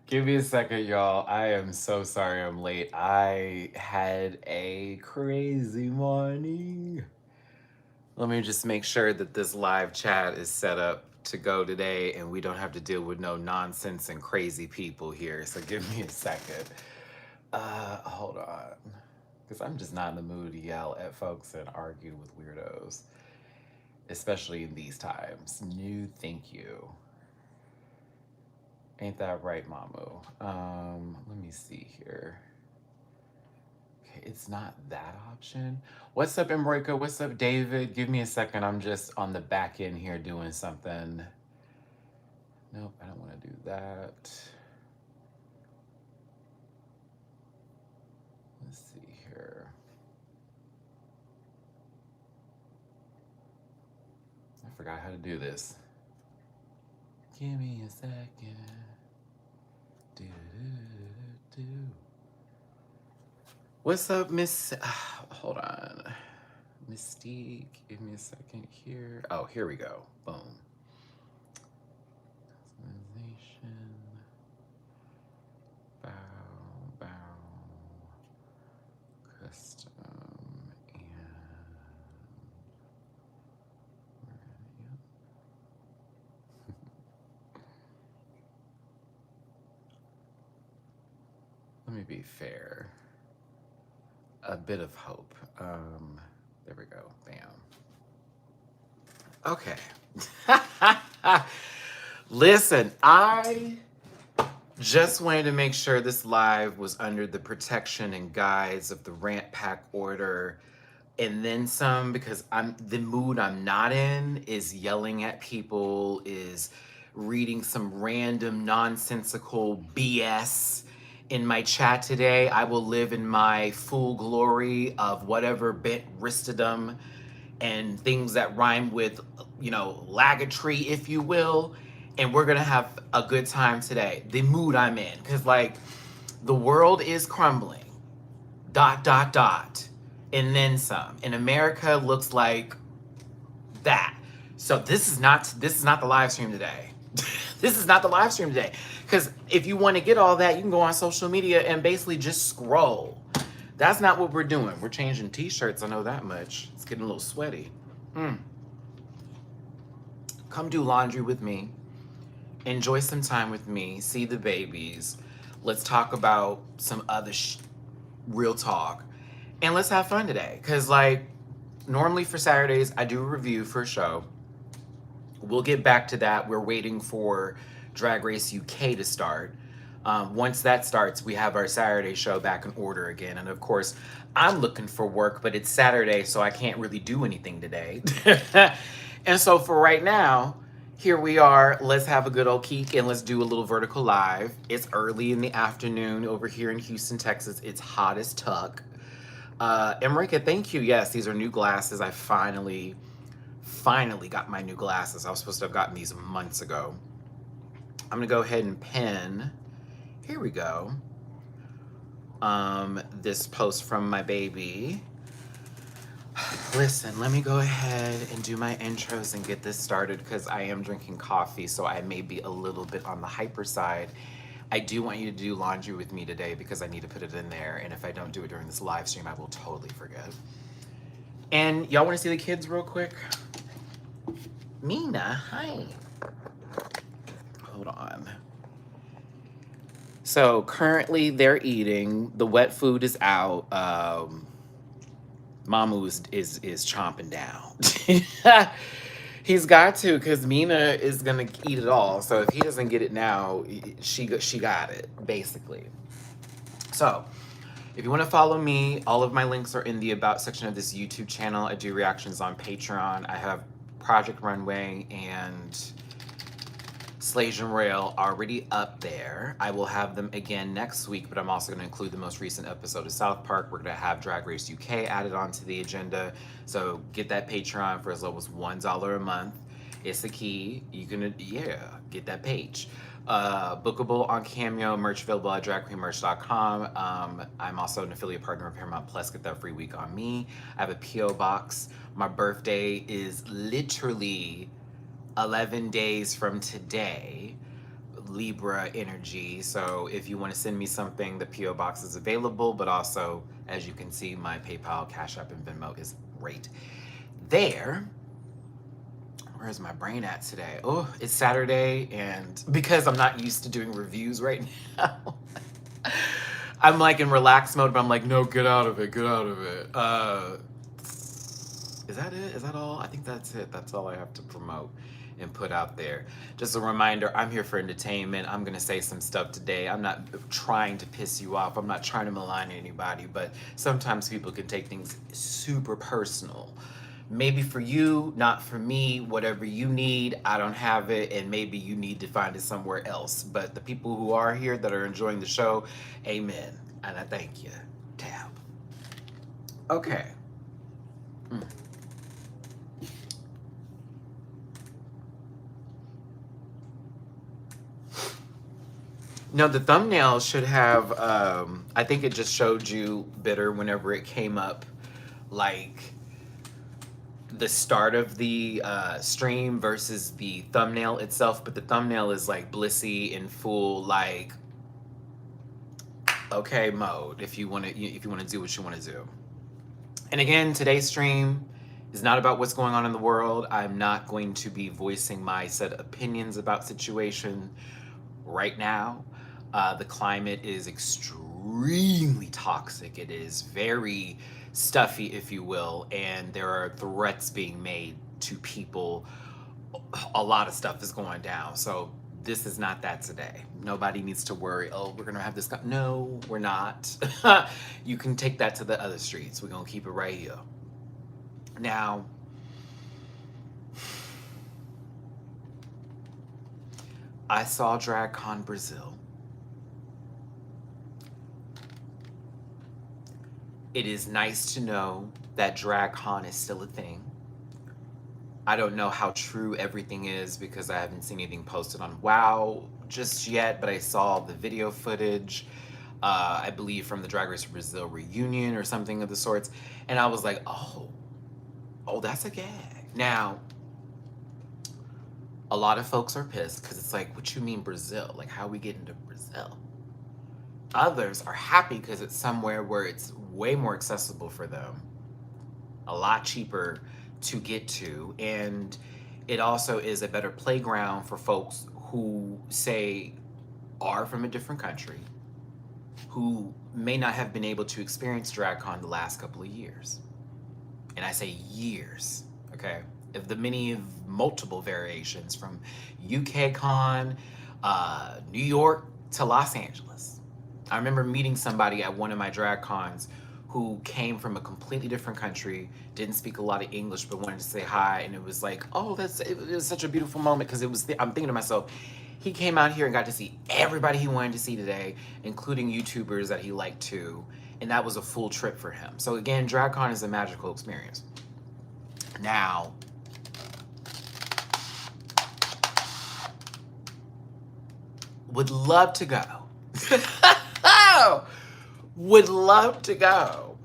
Give me a second, y'all. I am so sorry I'm late. I had a crazy morning. Let me just make sure that this live chat is set up to go today and we don't have to deal with no nonsense and crazy people here. So give me a second. Hold on. Because I'm just not in the mood to yell at folks and argue with weirdos, especially in these times. No, thank you. Ain't that right, Mamu? Let me see here. Okay, it's not that option. What's up, Emroika? What's up, David? Give me a second. I'm just on the back end here doing something. Nope, I don't want to do that. Let's see here. I forgot how to do this. Give me a second. Do, do, do, do. What's up, Miss? Hold on. Mystique. Give me a second here. Oh, here we go. Boom. Customization. Bow, bow. Custom. And. Let me be fair. A bit of hope. There we go. Bam. Okay. Listen, I just wanted to make sure this live was under the protection and guise of the Rant Pack order and then some, because the mood I'm not in is yelling at people, is reading some random nonsensical BS in my chat today. I will live in my full glory of whatever bent wristedom and things that rhyme with, lagatry, if you will. And we're gonna have a good time today. The mood I'm in, because the world is crumbling. ... And then some. And America looks like that. So this is not the live stream today. This is not the live stream today. Because if you want to get all that, you can go on social media and basically just scroll. That's not what we're doing. We're changing t-shirts, I know that much. It's getting a little sweaty. Come do laundry with me. Enjoy some time with me. See the babies. Let's talk about some other real talk. And let's have fun today. Because, normally for Saturdays, I do a review for a show. We'll get back to that. We're waiting for Drag Race UK to start. Once that starts, we have our Saturday show back in order again. And of course, I'm looking for work, but it's Saturday, so I can't really do anything today. And so for right now, here we are. Let's have a good old geek and let's do a little vertical live. It's early in the afternoon over here in Houston, Texas. It's hot as tuck. Emrika, thank you. Yes, these are new glasses. I finally got my new glasses. I was supposed to have gotten these months ago. I'm gonna go ahead and pin, here we go, this post from my baby. Listen, let me go ahead and do my intros and get this started because I am drinking coffee, so I may be a little bit on the hyper side. I do want you to do laundry with me today because I need to put it in there, and if I don't do it during this live stream, I will totally forget. And y'all want to see the kids real quick? Mina, hi. Hold on. So currently they're eating. The wet food is out. Mamu is chomping down. He's got to, because Mina is gonna eat it all. So if he doesn't get it now, she got it, basically. So if you want to follow me, all of my links are in the About section of this YouTube channel. I do reactions on Patreon. I have Project Runway and Slasian Rail already up there. I will have them again next week, but I'm also going to include the most recent episode of South Park. We're going to have Drag Race UK added onto the agenda. So get that Patreon for as low as $1 a month. It's the key. You can, get that page. Bookable on Cameo, merch available at dragqueenmerch.com. I'm also an affiliate partner of Paramount Plus. Get that free week on me. I have a P.O. box. My birthday is literally 11 days from today. Libra energy. So if you want to send me something, the PO box is available, but also, as you can see, my PayPal, Cash App, and Venmo is right there. Where's my brain at today? Oh, it's Saturday, and because I'm not used to doing reviews right now, I'm like in relaxed mode, but I'm like, no, get out of it, get out of it. Is that it? Is that all? I think that's it. That's all I have to promote and put out there. Just a reminder, I'm here for entertainment. I'm gonna say some stuff today. I'm not trying to piss you off. I'm not trying to malign anybody, but sometimes people can take things super personal. Maybe for you, not for me. Whatever you need, I don't have it, and maybe you need to find it somewhere else. But the people who are here that are enjoying the show, amen. And I thank you. Tab. Okay. No, the thumbnail should have, I think it just showed you bitter whenever it came up, like the start of the stream versus the thumbnail itself, but the thumbnail is like blissy in full, like, okay mode, if you want to do what you want to do. And again, today's stream is not about what's going on in the world. I'm not going to be voicing my set of opinions about situation right now. The climate is extremely toxic. It is very stuffy, if you will, and there are threats being made to people. A lot of stuff is going down. So this is not that today. Nobody needs to worry, oh, we're gonna have this. No, we're not. You can take that to the other streets. We're gonna keep it right here. Now, I saw DragCon Brazil. It is nice to know that DragCon is still a thing. I don't know how true everything is because I haven't seen anything posted on WoW just yet, but I saw the video footage, I believe from the Drag Race Brazil reunion or something of the sorts, and I was like, oh, that's a gag. Now, a lot of folks are pissed because it's like, what you mean Brazil? Like, how we get into Brazil? Others are happy because it's somewhere where it's way more accessible for them, a lot cheaper to get to, and it also is a better playground for folks who, say, are from a different country, who may not have been able to experience DragCon the last couple of years. And I say years, okay? Of the multiple variations from UK Con, New York to Los Angeles. I remember meeting somebody at one of my drag cons who came from a completely different country, didn't speak a lot of English, but wanted to say hi. And it was like, oh, it was such a beautiful moment because I'm thinking to myself, he came out here and got to see everybody he wanted to see today, including YouTubers that he liked too. And that was a full trip for him. So again, DragCon is a magical experience. Now, would love to go. Would love to go,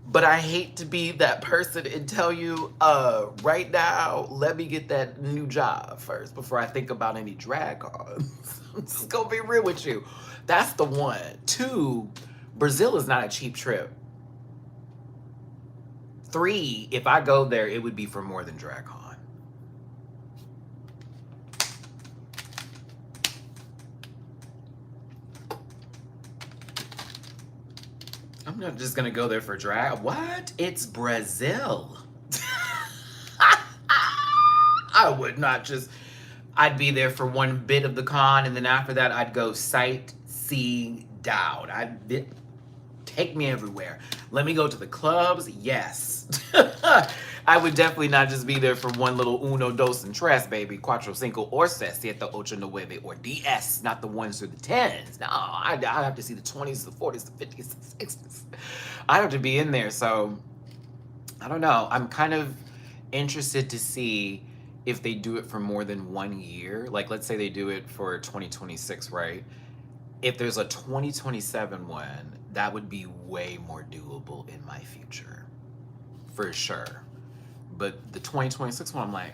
but I hate to be that person and tell you, right now, let me get that new job first before I think about any drag cons. I'm just gonna be real with you. That's the one. 2, Brazil is not a cheap trip. 3, if I go there, it would be for more than DragCon. I'm not just gonna go there for drag. What? It's Brazil. I would not just, I'd be there for one bit of the con, and then after that, I'd go sightseeing down. Take me everywhere. Let me go to the clubs. Yes. I would definitely not just be there for one little uno, dos, and tres, baby. Cuatro, cinco, or seis, siete, ocho, nueve, or DS. Not the 1s or the 10s. No, I'd have to see the 20s, the 40s, the 50s, the 60s. I have to be in there. So, I don't know. I'm kind of interested to see if they do it for more than 1 year. Like, let's say they do it for 2026, right? If there's a 2027 one, that would be way more doable in my future, for sure. But the 2026 one, I'm like,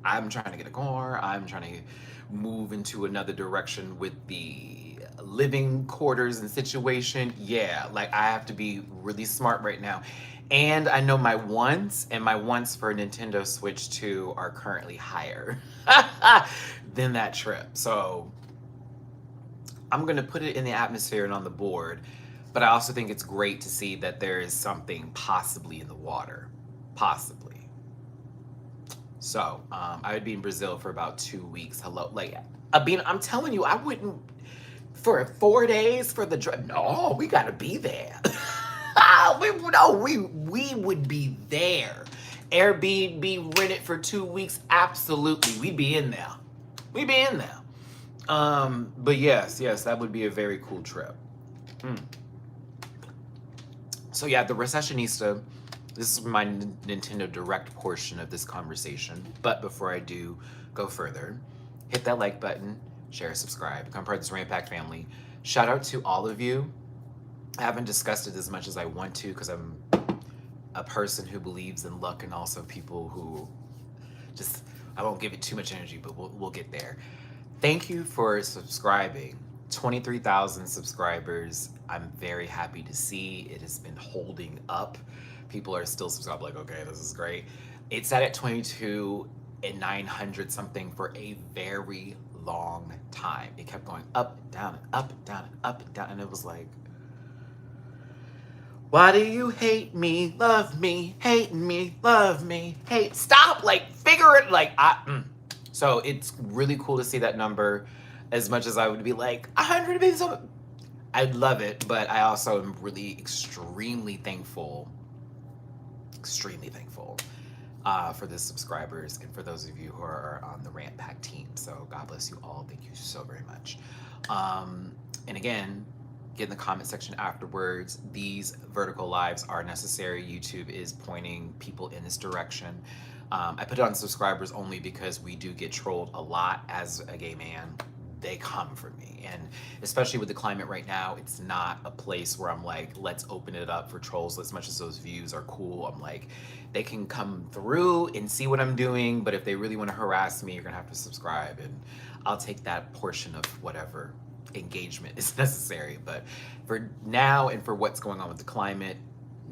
I'm trying to get a car. I'm trying to move into another direction with the living quarters and situation. Yeah, like I have to be really smart right now. And I know my wants, and my wants for Nintendo Switch 2 are currently higher than that trip. So I'm going to put it in the atmosphere and on the board. But I also think it's great to see that there is something possibly in the water. Possibly. So I would be in Brazil for about 2 weeks. Hello. Like, I'm telling you, I wouldn't, for 4 days for the drive. No, we got to be there. we would be there. Airbnb rented for 2 weeks. Absolutely. We'd be in there. We'd be in there. But yes, that would be a very cool trip. So yeah, the Recessionista, this is my Nintendo Direct portion of this conversation. But before I do go further, hit that like button, share, subscribe, become part of this Rant Pack family. Shout out to all of you. I haven't discussed it as much as I want to because I'm a person who believes in luck, and also people who just, I won't give it too much energy, but we'll get there. Thank you for subscribing. 23,000 subscribers. I'm very happy to see. It has been holding up. People are still subscribed, like, okay, this is great. It sat at 22 and 900 something for a very long time. It kept going up and down and up and down and up and down, and it was like, why do you hate me, love me, hate me, love me, hate? Stop, like, figure it, like, So it's really cool to see that number. As much as I would be like, 100 babies, I'd love it, but I also am really extremely thankful for the subscribers and for those of you who are on the Rant Pack team. So God bless you all. Thank you so very much. And again, get in the comment section afterwards. These vertical lives are necessary. YouTube is pointing people in this direction. I put it on subscribers only because we do get trolled a lot as a gay man. They come for me, and especially with the climate right now, it's not a place where I'm like, let's open it up for trolls. As much as those views are cool, I'm like, they can come through and see what I'm doing, but if they really want to harass me, you're gonna have to subscribe, and I'll take that portion of whatever engagement is necessary. But for now and for what's going on with the climate,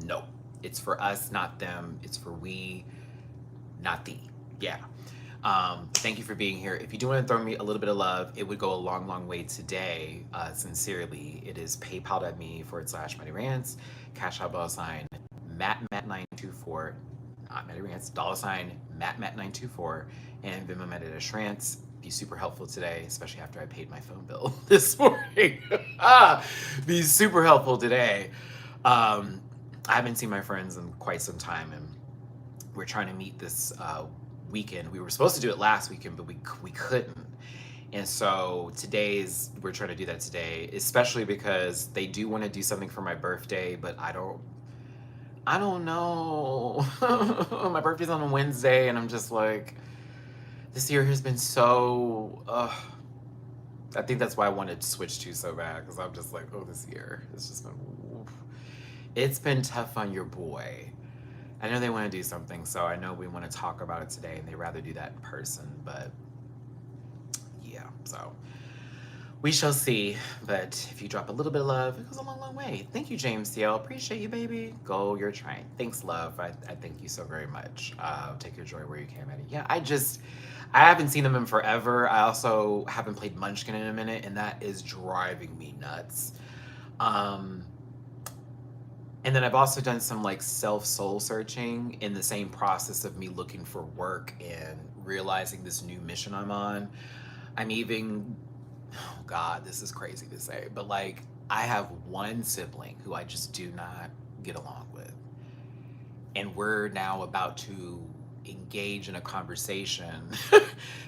no, it's for us, not them. It's for we, not thee. Yeah. Thank you for being here. If you do want to throw me a little bit of love, it would go a long, long way today. Sincerely, it is paypal.me/Matty-Rants, Cash App $, Matt924, not Matty-Rants, $Matt924, and Venmo Matty-Rants. Be super helpful today, especially after I paid my phone bill this morning. Be super helpful today. I haven't seen my friends in quite some time, and we're trying to meet this weekend. We were supposed to do it last weekend, but we couldn't. And so we're trying to do that today, especially because they do want to do something for my birthday, but I don't know. My birthday's on a Wednesday, and I'm just like, this year has been so, I think that's why I wanted to switch to so bad, because I'm just like, this year, it's been tough on your boy. I know they want to do something, so I know we want to talk about it today, and they'd rather do that in person, but yeah, so we shall see. But if you drop a little bit of love, it goes a long, long way. Thank you, James CL. Appreciate you, baby. Go, you're trying. Thanks, love. I thank you so very much. Take your joy where you can, Maddie. Yeah, I haven't seen them in forever. I also haven't played Munchkin in a minute, and that is driving me nuts. And then I've also done some like soul searching in the same process of me looking for work and realizing this new mission I'm on. I'm even, oh God, this is crazy to say, but like I have one sibling who I just do not get along with. And we're now about to engage in a conversation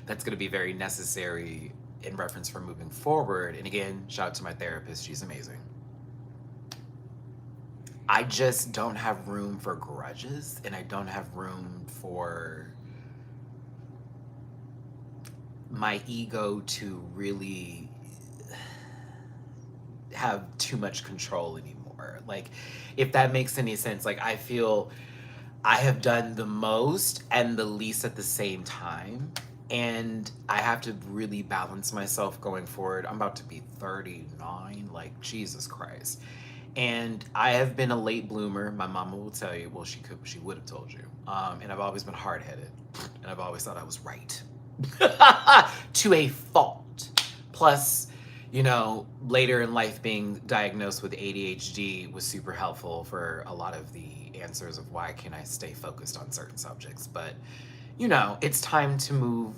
that's going to be very necessary in reference for moving forward. And again, shout out to my therapist. She's amazing. I just don't have room for grudges, and I don't have room for my ego to really have too much control anymore. Like, if that makes any sense, like I feel I have done the most and the least at the same time. And I have to really balance myself going forward. I'm about to be 39, like Jesus Christ. And I have been a late bloomer. My mama will tell you, well, she would have told you. And I've always been hard headed. And I've always thought I was right. To a fault. Plus, you know, later in life being diagnosed with ADHD was super helpful for a lot of the answers of why can I stay focused on certain subjects. But, you know, it's time to move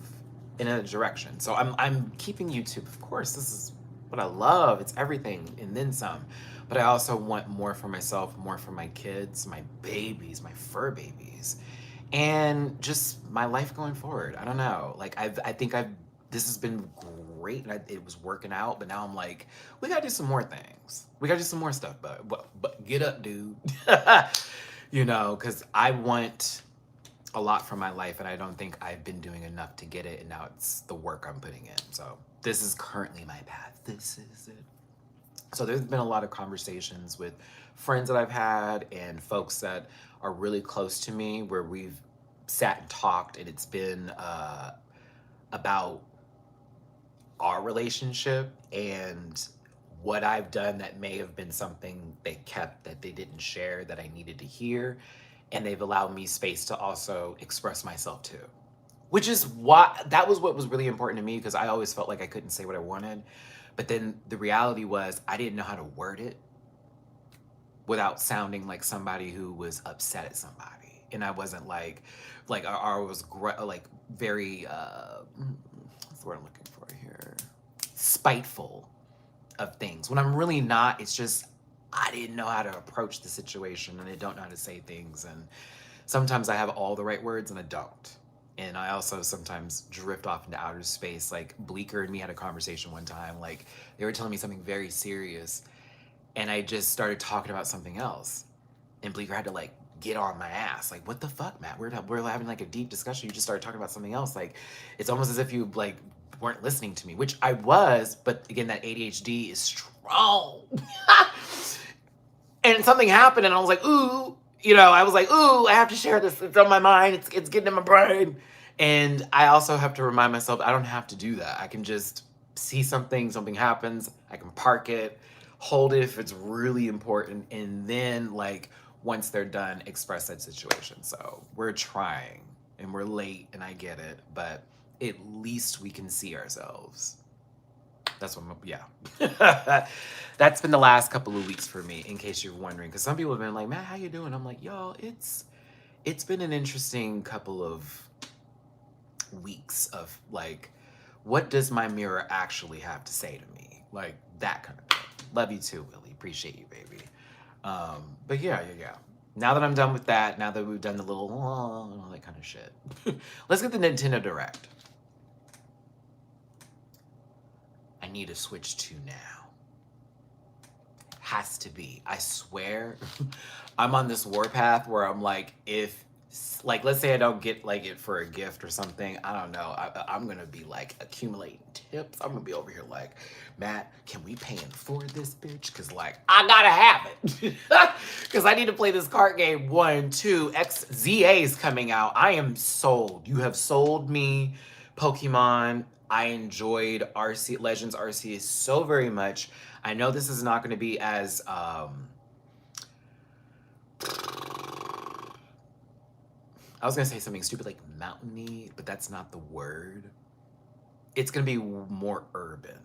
in a direction. So I'm keeping YouTube, of course. This is what I love. It's everything and then some. But I also want more for myself, more for my kids, my babies, my fur babies, and just my life going forward. I don't know. Like I think this has been great, and it was working out. But now I'm like, we gotta do some more things. We gotta do some more stuff. But get up, dude. You know, because I want a lot from my life, and I don't think I've been doing enough to get it. And now it's the work I'm putting in. So this is currently my path. This is it. So there's been a lot of conversations with friends that I've had and folks that are really close to me where we've sat and talked, and it's been about our relationship and what I've done that may have been something they kept that they didn't share that I needed to hear. And they've allowed me space to also express myself too. Which is why that was what was really important to me, because I always felt like I couldn't say what I wanted. But then the reality was I didn't know how to word it without sounding like somebody who was upset at somebody. And I wasn't like I was like very, what's the word I'm looking for here? Spiteful of things. When I'm really not, it's just, I didn't know how to approach the situation, and I don't know how to say things. And sometimes I have all the right words and I don't. And I also sometimes drift off into outer space. Like Bleeker and me had a conversation one time. Like they were telling me something very serious, and I just started talking about something else. And Bleeker had to like get on my ass. Like, what the fuck, Matt? We're having like a deep discussion. You just started talking about something else. Like, it's almost as if you like weren't listening to me, which I was. But again, that ADHD is strong. And something happened, and I was like, ooh. You know, I was like, ooh, I have to share this. It's on my mind. It's getting in my brain. And I also have to remind myself, I don't have to do that. I can just see something happens. I can park it, hold it if it's really important. And then like, once they're done, express that situation. So we're trying, and we're late, and I get it, but at least we can see ourselves. That's what yeah. That's been the last couple of weeks for me, in case you're wondering. Because some people have been like, Matt, how you doing? I'm like, y'all, it's been an interesting couple of weeks of like, what does my mirror actually have to say to me? Like that kind of thing. Love you too, Willie. Appreciate you, baby. But yeah. Now that I'm done with that, now that we've done the little and all that kind of shit, let's get the Nintendo Direct. I need to switch to now. Has to be. I swear. I'm on this warpath where I'm like, if, like, let's say I don't get like it for a gift or something, I don't know. I'm gonna be like accumulating tips. I'm gonna be over here like, Matt, can we pay in for this bitch? Cause like, I gotta have it. Cause I need to play this card game. 1, 2, XZA is coming out. I am sold. You have sold me Pokemon. I enjoyed Legends Arceus so very much. I know this is not going to be as I was going to say something stupid like mountainy, but that's not the word. It's going to be more urban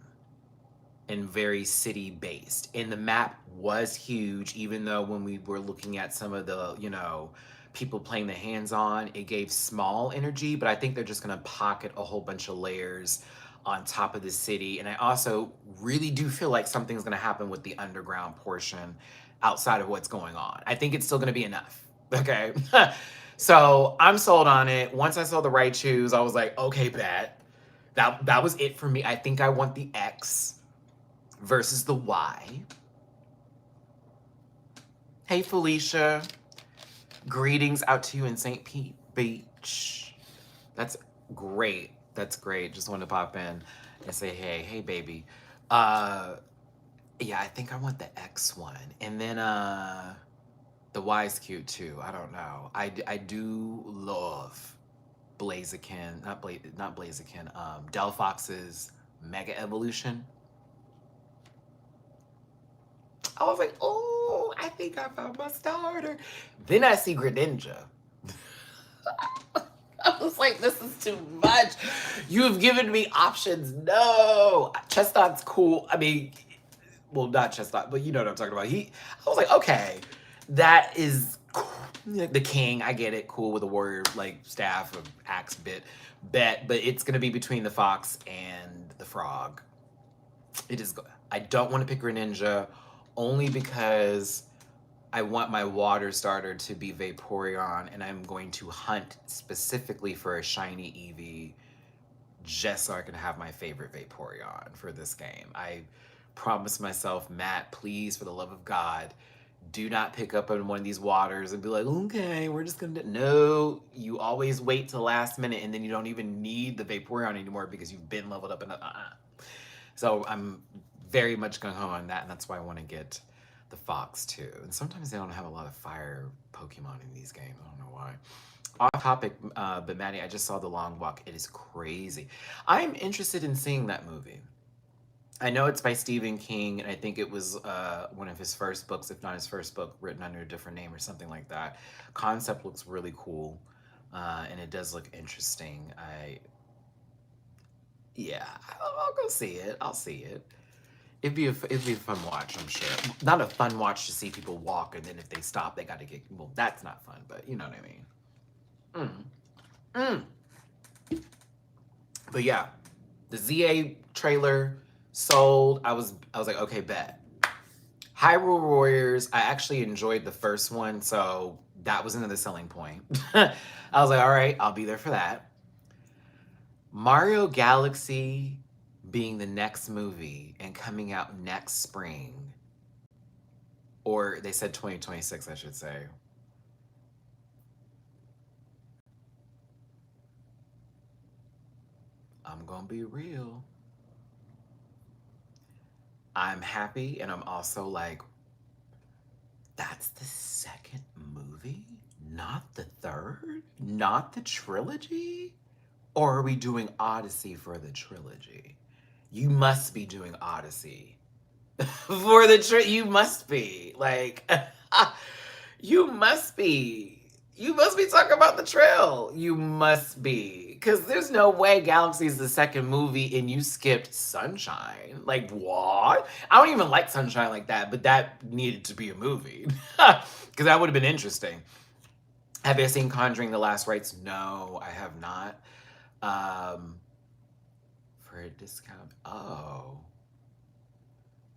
and very city based. And the map was huge, even though when we were looking at some of the, you know, people playing the hands-on, it gave small energy, but I think they're just gonna pocket a whole bunch of layers on top of the city. And I also really do feel like something's gonna happen with the underground portion outside of what's going on. I think it's still gonna be enough, okay? So I'm sold on it. Once I saw the Raichus, I was like, okay, bet. That was it for me. I think I want the X versus the Y. Hey, Felicia. Greetings out to you in St. Pete Beach. That's great. That's great. Just wanted to pop in and say, hey, baby. Yeah, I think I want the X one. And then The Y's cute too. I don't know. I do love Blaziken, not Blaziken, Delphox's Mega Evolution. I was like, oh, I think I found my starter. Then I see Greninja. I was like, this is too much. You have given me options. No. Chestnut's cool. I mean, well, not Chestnut, but you know what I'm talking about. I was like, okay, that is cool. The king. I get it. Cool with a warrior, like staff or axe bet, but it's going to be between the fox and the frog. It is good. I don't want to pick Greninja only because I want my water starter to be Vaporeon, and I'm going to hunt specifically for a shiny Eevee just so I can have my favorite Vaporeon for this game. I promised myself, Matt, please, for the love of God, do not pick up on one of these waters and be like, okay, we're just gonna do. No, you always wait till the last minute, and then you don't even need the Vaporeon anymore because you've been leveled up. So I'm very much going home on that, and that's why I want to get the fox too. And sometimes they don't have a lot of fire Pokemon in these games. I don't know why. Off topic, but Maddie, I just saw The Long Walk. It is crazy. I'm interested in seeing that movie. I know it's by Stephen King, and I think it was one of his first books, if not his first book, written under a different name or something like that. Concept looks really cool, and it does look interesting. I'll go see it. I'll see it. It'd be a fun watch, I'm sure. Not a fun watch to see people walk, and then if they stop, they got to get. Well, that's not fun, but you know what I mean. But yeah, the ZA trailer sold. I was like, okay, bet. Hyrule Warriors, I actually enjoyed the first one, so that was another selling point. I was like, all right, I'll be there for that. Mario Galaxy being the next movie and coming out next spring, or they said 2026, I should say. I'm gonna be real. I'm happy, and I'm also like, that's the second movie? Not the third? Not the trilogy? Or are we doing Odyssey for the trilogy? You must be doing Odyssey for the you must be. Like, you must be. You must be talking about the trail. You must be. Because there's no way Galaxy is the second movie and you skipped Sunshine. Like, what? I don't even like Sunshine like that, but that needed to be a movie. Because that would have been interesting. Have you seen Conjuring the Last Rites? No, I have not. For a discount. Oh.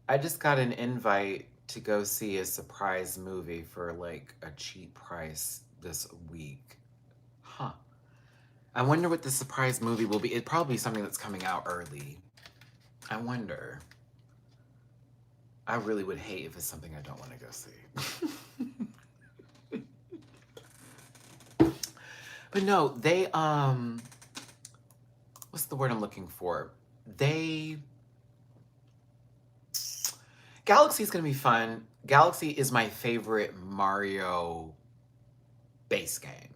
I just got an invite to go see a surprise movie for like a cheap price this week. Huh. I wonder what the surprise movie will be. It'd probably be something that's coming out early. I wonder. I really would hate if it's something I don't want to go see. But no, they, what's the word I'm looking for? Galaxy's gonna be fun. Galaxy is my favorite Mario base game.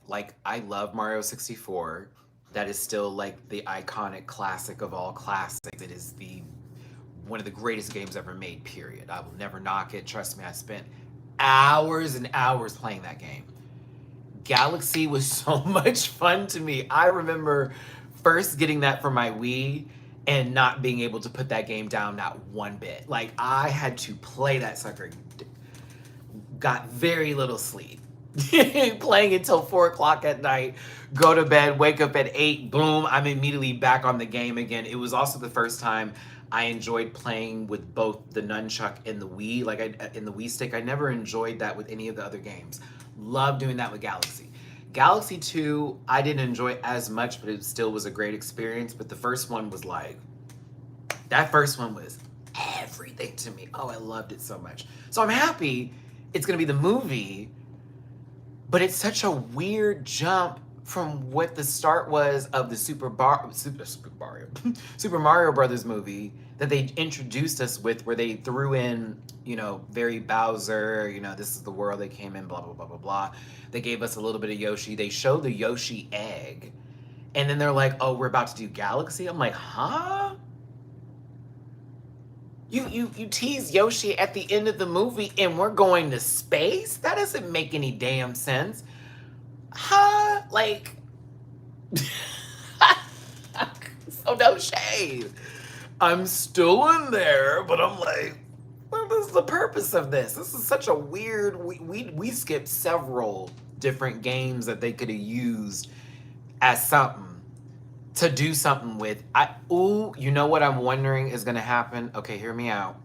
Like, I love Mario 64. That is still like the iconic classic of all classics. It is one of the greatest games ever made, period. I will never knock it. Trust me, I spent hours and hours playing that game. Galaxy was so much fun to me. I remember first getting that for my Wii and not being able to put that game down not one bit. Like, I had to play that sucker. Got very little sleep. Playing until 4 o'clock at night, go to bed, wake up at 8, boom, I'm immediately back on the game again. It was also the first time I enjoyed playing with both the nunchuck and the Wii, like in the Wii stick. I never enjoyed that with any of the other games. Love doing that with Galaxy. Galaxy 2, I didn't enjoy as much, but it still was a great experience. But the first one was like, that first one was everything to me. Oh, I loved it so much. So I'm happy it's gonna be the movie, but it's such a weird jump from what the start was of the Super Mario Brothers movie that they introduced us with, where they threw in, very Bowser, this is the world they came in, blah, blah, blah, blah, blah. They gave us a little bit of Yoshi. They showed the Yoshi egg. And then they're like, oh, we're about to do Galaxy? I'm like, huh? You tease Yoshi at the end of the movie and we're going to space? That doesn't make any damn sense. Huh? Like, so no shade. I'm still in there, but I'm like, what is the purpose of this? This is such a weird, we skipped several different games that they could have used as something to do something with. You know what I'm wondering is gonna happen? Okay, hear me out.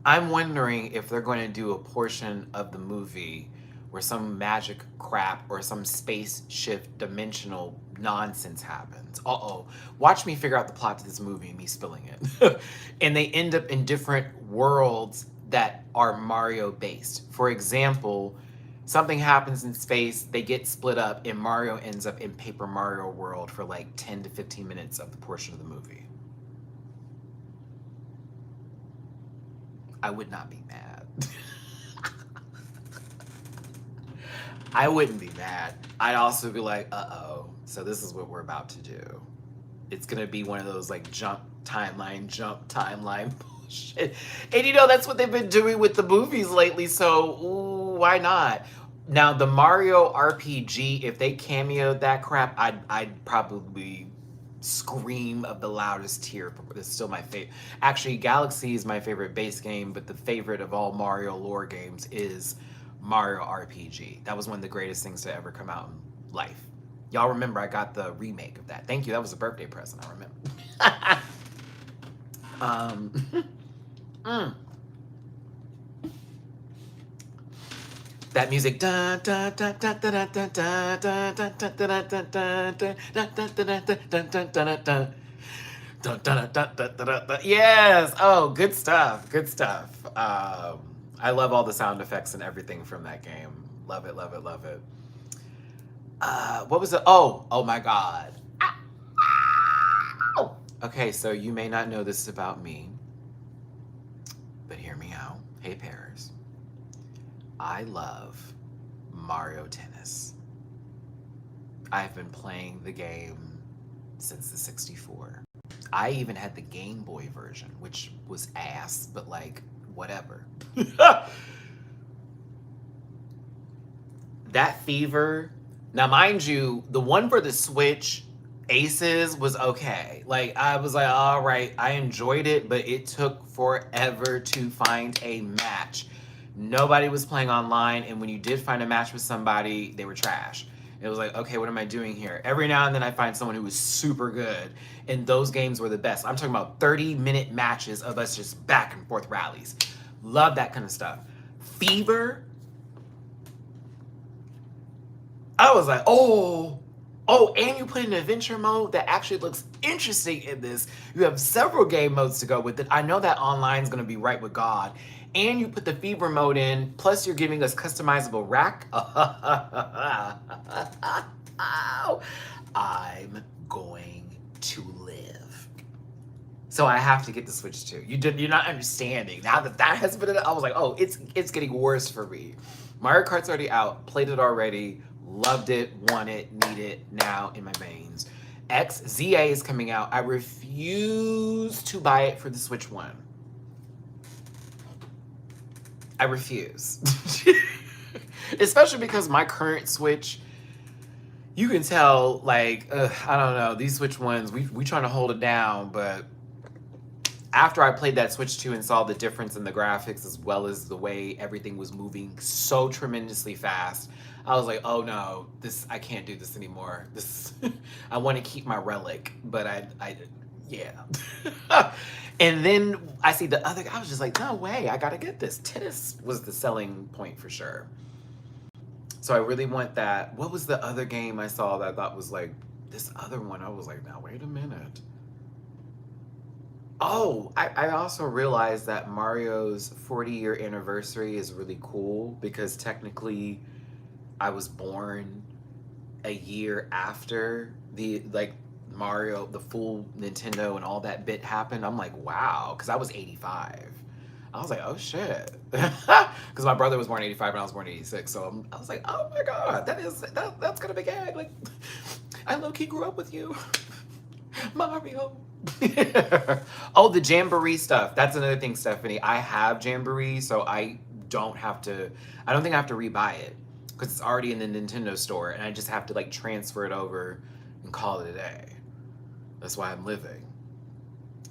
I'm wondering if they're going to do a portion of the movie where some magic crap or some space shift dimensional nonsense happens. Uh-oh. Watch me figure out the plot to this movie and me spilling it. And they end up in different worlds that are Mario based. For example, something happens in space, they get split up, and Mario ends up in Paper Mario World for like 10 to 15 minutes of the portion of the movie. I would not be mad. I wouldn't be mad. I'd also be like, uh-oh, so this is what we're about to do. It's gonna be one of those like jump timeline bullshit. And that's what they've been doing with the movies lately, so why not? Now, the Mario RPG, if they cameoed that crap, I'd probably scream of the loudest tear. It's still my favorite. Actually, Galaxy is my favorite base game, but the favorite of all Mario lore games is Mario RPG. That was one of the greatest things to ever come out in life. Y'all remember I got the remake of that. Thank you. That was a birthday present. I remember. That music. Yes. Oh, good stuff. Good stuff. I love all the sound effects and everything from that game. Love it, love it, love it. What was it? Oh my God. Okay, so you may not know this about me, but hear me out. Hey, Paris. I love Mario Tennis. I've been playing the game since the 64. I even had the Game Boy version, which was ass, but like, whatever. That Fever, now mind you, the one for the Switch, Aces, was okay. Like, I was like, all right, I enjoyed it, but it took forever to find a match. Nobody was playing online, and when you did find a match with somebody, they were trash. It was like, okay, what am I doing here? Every now and then I find someone who was super good, and those games were the best. I'm talking about 30-minute matches of us just back and forth rallies. Love that kind of stuff. Fever, I was like, oh, and you put an adventure mode that actually looks interesting in this. You have several game modes to go with it. I know that online is going to be right with God. And you put the Fever mode in, plus you're giving us customizable rack. I'm going to live. So I have to get the Switch too. You're not understanding. Now that has been, I was like, oh, it's getting worse for me. Mario Kart's already out, played it already, loved it, want it, need it now in my veins. XZA is coming out. I refuse to buy it for the Switch One. I refuse. Especially because my current Switch, you can tell, like, I don't know, these Switch ones, we trying to hold it down, but after I played that Switch 2 and saw the difference in the graphics as well as the way everything was moving so tremendously fast, I was like, oh no, I can't do this anymore. I want to keep my relic, but yeah. And then I see the other, I was just like, no way, I gotta get this. Tennis was the selling point for sure. So I really want that. What was the other game I saw that I thought was like, this other one? I was like, now wait a minute. Oh, I also realized that Mario's 40-year anniversary is really cool because technically I was born a year after the like Mario, the full Nintendo and all that bit happened. I'm like, wow, because I was 85. I was like, oh shit, because my brother was born in 85 and I was born in 86. So I was like, oh my god, that's gonna be gag. Like, I low key grew up with you, Mario. Oh, the Jamboree stuff. That's another thing, Stephanie. I have Jamboree, so I don't have to. I don't think I have to rebuy it because it's already in the Nintendo store, and I just have to like transfer it over and call it a day. That's why I'm living.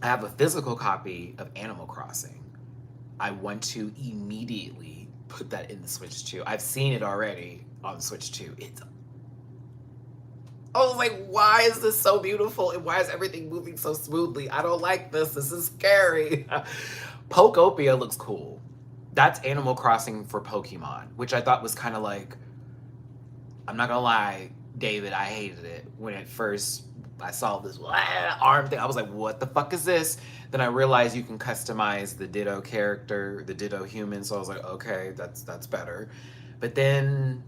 I have a physical copy of Animal Crossing. I want to immediately put that in the Switch 2. I've seen it already on the Switch 2. I was like, why is this so beautiful? And why is everything moving so smoothly? I don't like this. This is scary. Pokopia looks cool. That's Animal Crossing for Pokemon, which I thought was kind of like, I'm not gonna lie, David, I hated it when at first I saw this arm thing. I was like, what the fuck is this? Then I realized you can customize the Ditto character, the Ditto human. So I was like, okay, that's better. But then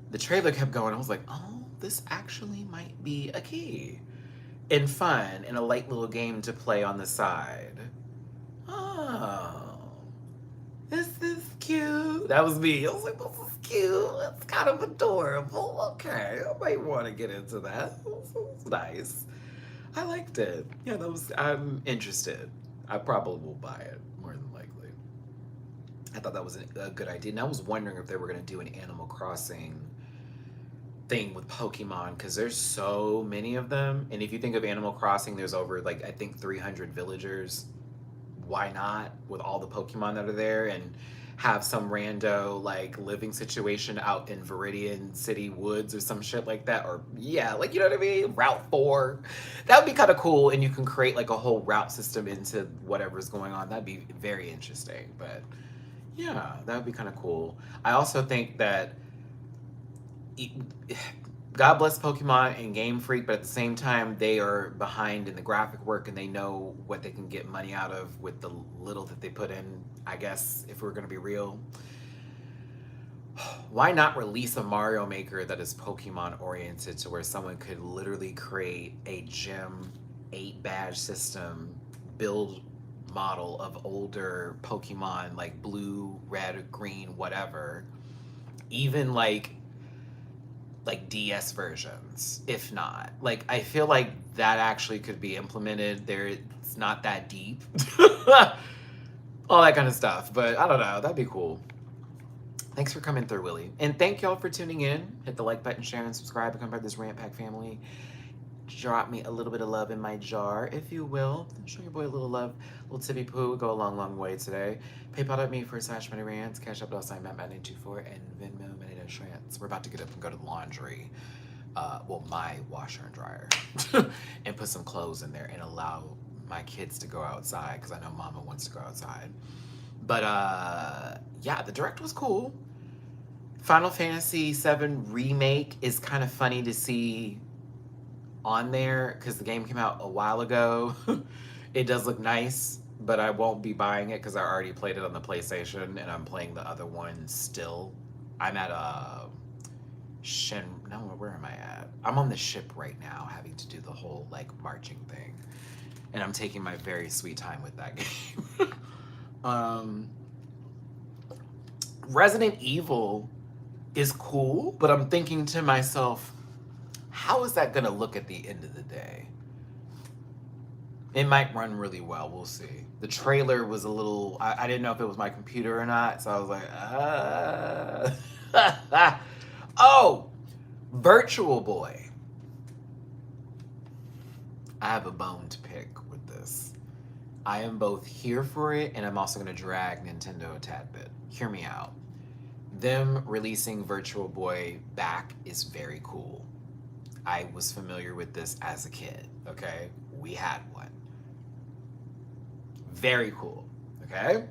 the trailer kept going. I was like, oh, this actually might be a key and fun and a light little game to play on the side. Oh, this is cute. That was me. I was like, this is cute. It's kind of adorable. Okay, I might want to get into that. It's nice. I liked it. Yeah, I'm interested. I probably will buy it, more than likely. I thought that was a good idea. And I was wondering if they were going to do an Animal Crossing thing with Pokemon, because there's so many of them. And if you think of Animal Crossing, there's over, like, I think 300 villagers. Why not, with all the Pokemon that are there, and have some rando like living situation out in Viridian City Woods or some shit like that? Or yeah, like, you know what I mean, Route 4. That would be kind of cool, and you can create like a whole route system into whatever's going on. That'd be very interesting. But yeah, that would be kind of cool. I also think that God bless Pokemon and Game Freak, but at the same time, they are behind in the graphic work, and they know what they can get money out of with the little that they put in, I guess, if we're going to be real. Why not release a Mario Maker that is Pokemon oriented, to where someone could literally create a Gym 8 badge system, build model of older Pokemon, like blue, red, green, whatever, even like DS versions, if not. Like, I feel like that actually could be implemented there. It's not that deep. All that kind of stuff. But I don't know. That'd be cool. Thanks for coming through, Willie. And thank y'all for tuning in. Hit the like button, share, and subscribe. Become part of this Rant Pack family. Drop me a little bit of love in my jar, if you will. Show your boy a little love. Little tippy poo. Go a long, long way today. PayPal.me /Matty-Rants. Cash App $Matt924. And Venmo Matty-Rants. We're about to get up and go to the laundry. Well, my washer and dryer. And put some clothes in there and allow my kids to go outside, because I know Mama wants to go outside. But yeah, the direct was cool. Final Fantasy VII Remake is kind of funny to see on there, because the game came out a while ago. It does look nice, but I won't be buying it because I already played it on the PlayStation, and I'm playing the other one still. I'm at where am I at? I'm on the ship right now, having to do the whole like marching thing, and I'm taking my very sweet time with that game. Resident Evil is cool, but I'm thinking to myself, how is that gonna look at the end of the day? It might run really well, we'll see. The trailer was a little, I didn't know if it was my computer or not, so I was like, oh, Virtual Boy. I have a bone to pick with this. I am both here for it, and I'm also gonna drag Nintendo a tad bit. Hear me out. Them releasing Virtual Boy back is very cool. I was familiar with this as a kid, okay? We had one. Very cool, okay?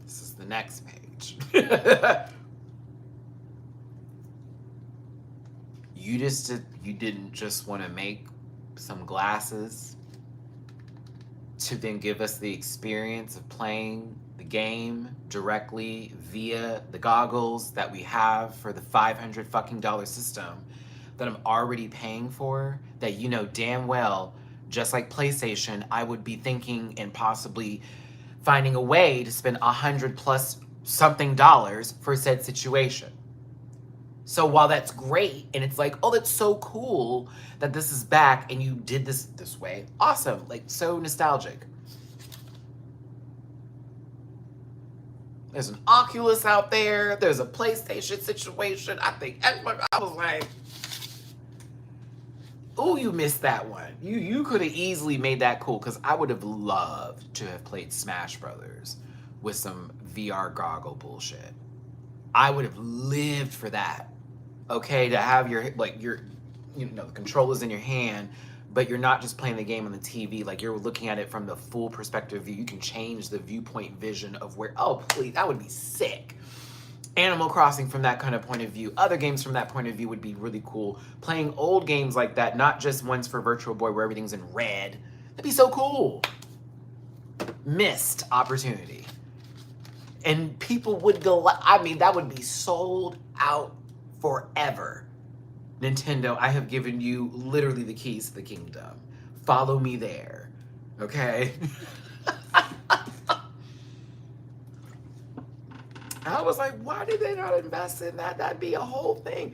This is the next page. You didn't just want to make some glasses to then give us the experience of playing the game directly via the goggles that we have for the $500 fucking system that I'm already paying for, that you know damn well, just like PlayStation, I would be thinking and possibly finding a way to spend $100 plus something dollars for said situation. So while that's great, and it's like, oh, that's so cool that this is back and you did this way, awesome, like so nostalgic. There's an Oculus out there. There's a PlayStation situation. I think everybody, I was like, oh, you missed that one. You could have easily made that cool, because I would have loved to have played Smash Brothers with some VR goggle bullshit. I would have lived for that. Okay, to have your the controllers in your hand, but you're not just playing the game on the TV, like you're looking at it from the full perspective view. You can change the viewpoint vision of where, oh please, that would be sick. Animal Crossing from that kind of point of view. Other games from that point of view would be really cool. Playing old games like that, not just ones for Virtual Boy where everything's in red. That'd be so cool. Missed opportunity. And people would go, I mean, that would be sold out forever. Nintendo, I have given you literally the keys to the kingdom. Follow me there, okay? I was like, why did they not invest in that? That'd be a whole thing.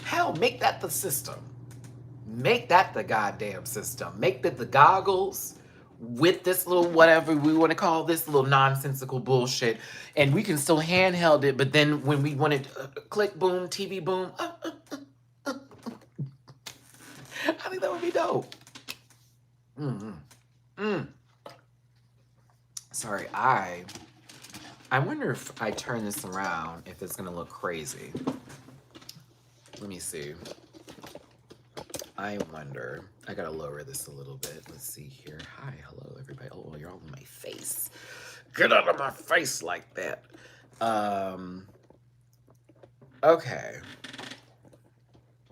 Hell, make that the system. Make that the goddamn system. Make that the goggles with this little whatever we want to call this little nonsensical bullshit, and we can still handheld it, but then when we wanted click boom, TV boom, I think that would be dope. Sorry, I wonder if I turn this around, if it's gonna look crazy. Let me see. I wonder. I gotta lower this a little bit. Let's see here. Hi, hello, everybody. Oh, you're all in my face. Get out of my face like that. Okay.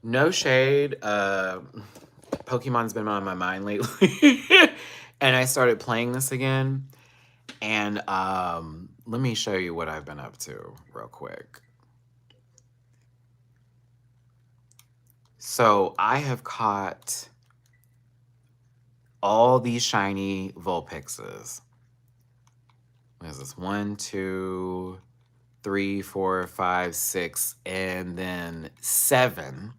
No shade. Pokemon's been on my mind lately. And I started playing this again. And let me show you what I've been up to real quick. So I have caught all these shiny Vulpixes. What is this? 1, 2, 3, 4, 5, 6, and then 7.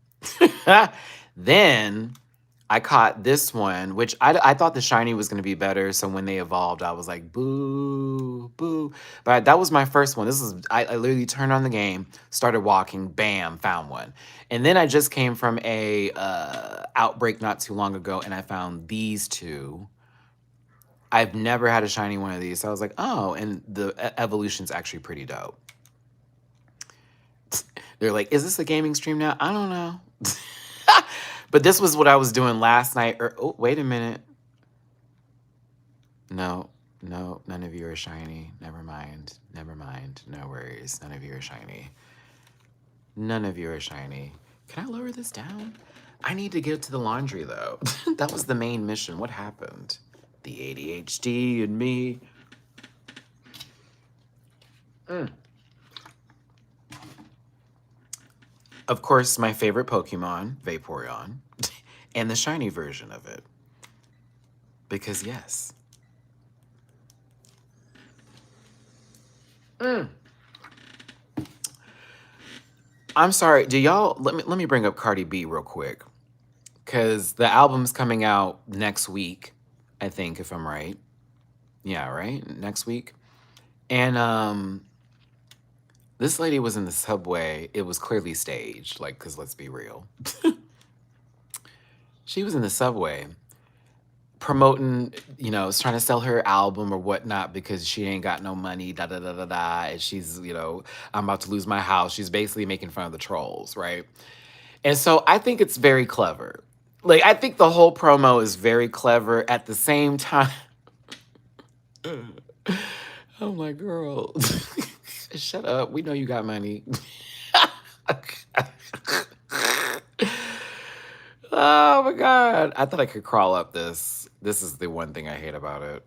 Then I caught this one, which I thought the shiny was going to be better. So when they evolved, I was like, boo, boo. But that was my first one. I literally turned on the game, started walking, bam, found one. And then I just came from a outbreak not too long ago, and I found these two. I've never had a shiny one of these. So I was like, oh, and the evolution's actually pretty dope. They're like, is this a gaming stream now? I don't know. But this was what I was doing last night. Oh, wait a minute. No, none of you are shiny. Never mind. No worries. None of you are shiny. None of you are shiny. Can I lower this down? I need to get to the laundry, though. That was the main mission. What happened? The ADHD and me. Of course, my favorite Pokemon, Vaporeon, and the shiny version of it. Because yes. I'm sorry, do y'all, let me bring up Cardi B real quick. Because the album's coming out next week, I think, if I'm right. Yeah, right? Next week. And this lady was in the subway. It was clearly staged, like, because let's be real. She was in the subway promoting, was trying to sell her album or whatnot because she ain't got no money, and she's, I'm about to lose my house. She's basically making fun of the trolls, right? And so I think it's very clever. Like, I think the whole promo is very clever. At the same time, I'm like, girl, shut up. We know you got money. Oh my God. I thought I could crawl up this. This is the one thing I hate about it.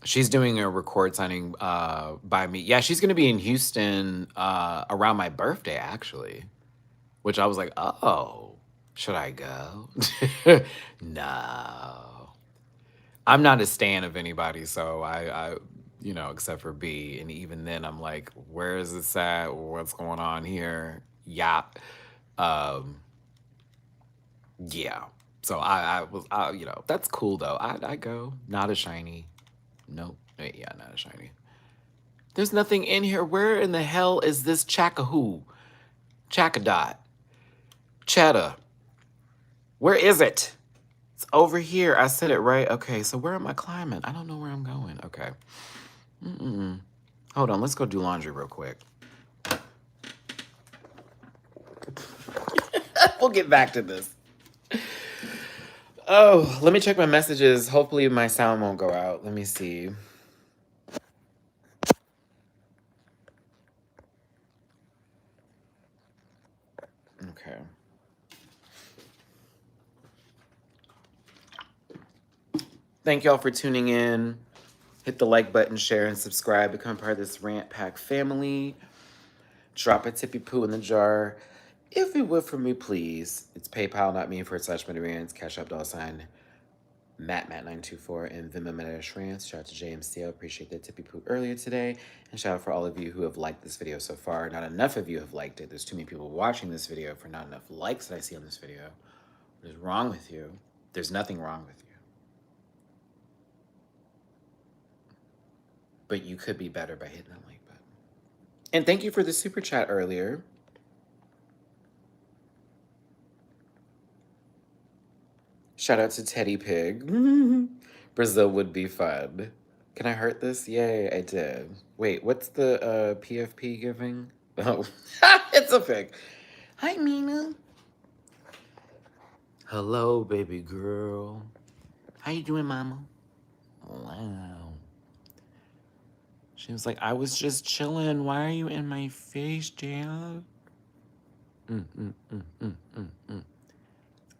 She's doing a record signing by me. Yeah, she's gonna be in Houston around my birthday, actually. Which I was like, oh, should I go? No. I'm not a stan of anybody, so I, you know, except for B. And even then, I'm like, where is this at? What's going on here? Yeah. Um, yeah. So you know, that's cool though. I go. Not a shiny. Nope. Yeah, not a shiny. There's nothing in here. Where in the hell is this Chackahoo? Chackadot. Cheddar. Where is it? It's over here. I said it right. Okay, so where am I climbing? I don't know where I'm going. Okay. Hold on. Let's go do laundry real quick. We'll get back to this. Oh, let me check my messages. Hopefully my sound won't go out. Let me see. Okay. Thank y'all for tuning in. Hit the like button, share, and subscribe. Become part of this Rant Pack family. Drop a tippy poo in the jar. If you would for me, please. It's PayPal, not me, /Matty-Rants, Cash App, $, Matt924, and Venmo Matty-Rants. Shout out to JMCL. Appreciate that tippy poo earlier today. And shout out for all of you who have liked this video so far. Not enough of you have liked it. There's too many people watching this video for not enough likes that I see on this video. What is wrong with you? There's nothing wrong with you. But you could be better by hitting that like button. And thank you for the super chat earlier. Shout out to Teddy Pig. Brazil would be fun. Can I hurt this? Yay, I did. Wait, what's the PFP giving? Oh, it's a pig. Hi, Mina. Hello, baby girl. How you doing, mama? Wow. She was like, I was just chilling. Why are you in my face, Dad?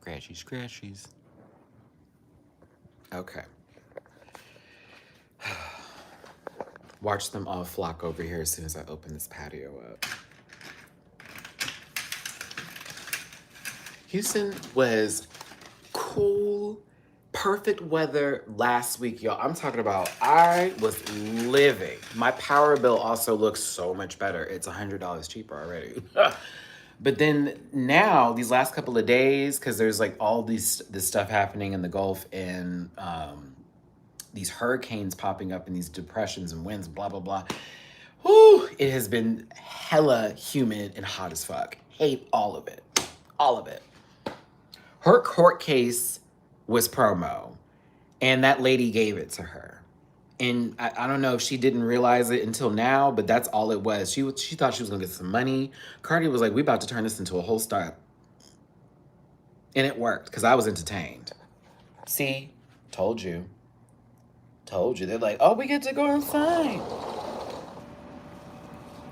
Scratchy, scratchies. Okay. Watch them all flock over here as soon as I open this patio up. Houston was cool, perfect weather last week, y'all. I'm talking about I was living. My power bill also looks so much better. It's $100 cheaper already. But then now, these last couple of days, because there's like all this stuff happening in the Gulf and these hurricanes popping up and these depressions and winds, blah, blah, blah. Whew, it has been hella humid and hot as fuck. Hate all of it. All of it. Her court case was promo, and that lady gave it to her. And I don't know if she didn't realize it until now, but that's all it was. She thought she was gonna get some money. Cardi was like, we about to turn this into a whole style. And it worked, because I was entertained. See? Told you. Told you. They're like, oh, we get to go inside.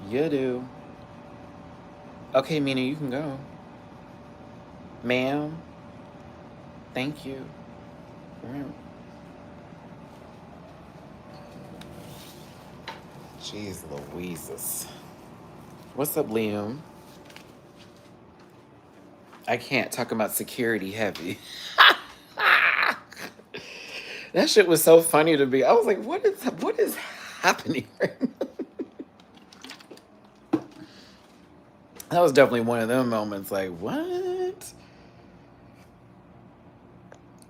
You do. Okay, Mina, you can go. Ma'am. Thank you. Jeez Louises. What's up, Liam? I can't talk about security heavy. That shit was so funny to me. I was like, what is happening right now? That was definitely one of them moments like, what?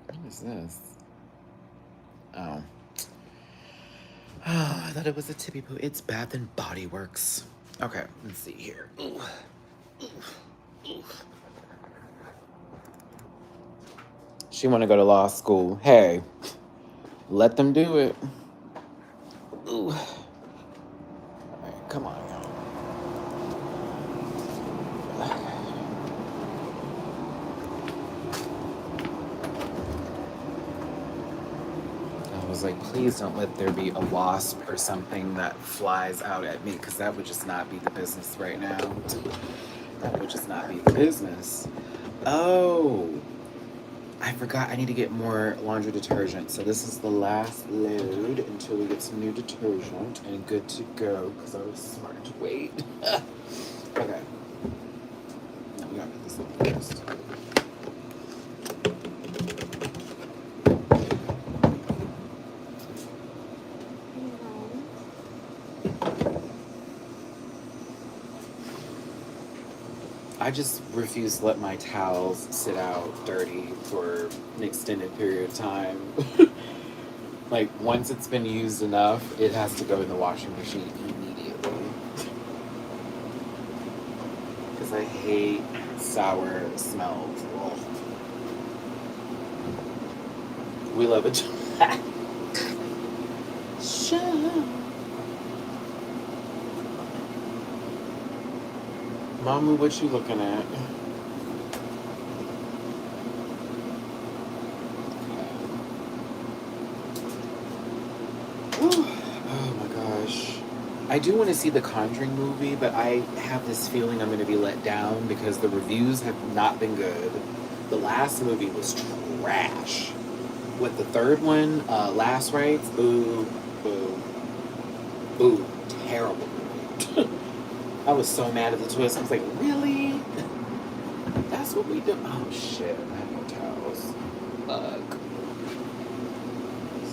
What is this? Oh. Oh, I thought it was a tippy poo. It's Bath and Body Works. Okay, let's see here. Ooh. Ooh. Ooh. She want to go to law school. Hey, let them do it. Ooh. All right, come on, y'all. I was like, please don't let there be a wasp or something that flies out at me, because that would just not be the business right now. That would just not be the business. Oh. I forgot I need to get more laundry detergent. So this is the last load until we get some new detergent and good to go because I was smart to wait. Okay. Now we gotta put this on first. I just refuse to let my towels sit out dirty for an extended period of time. Like, once it's been used enough, it has to go in the washing machine immediately. Because I hate sour smells. Ugh. We love it. Sure. Mama, what you looking at? Oh my gosh. I do want to see the Conjuring movie, but I have this feeling I'm going to be let down because the reviews have not been good. The last movie was trash. With the third one, Last Rites, boo, boo, boo. Terrible movie. I was so mad at the twist. I was like, really? That's what we do? Oh shit, I have no towels. Fuck.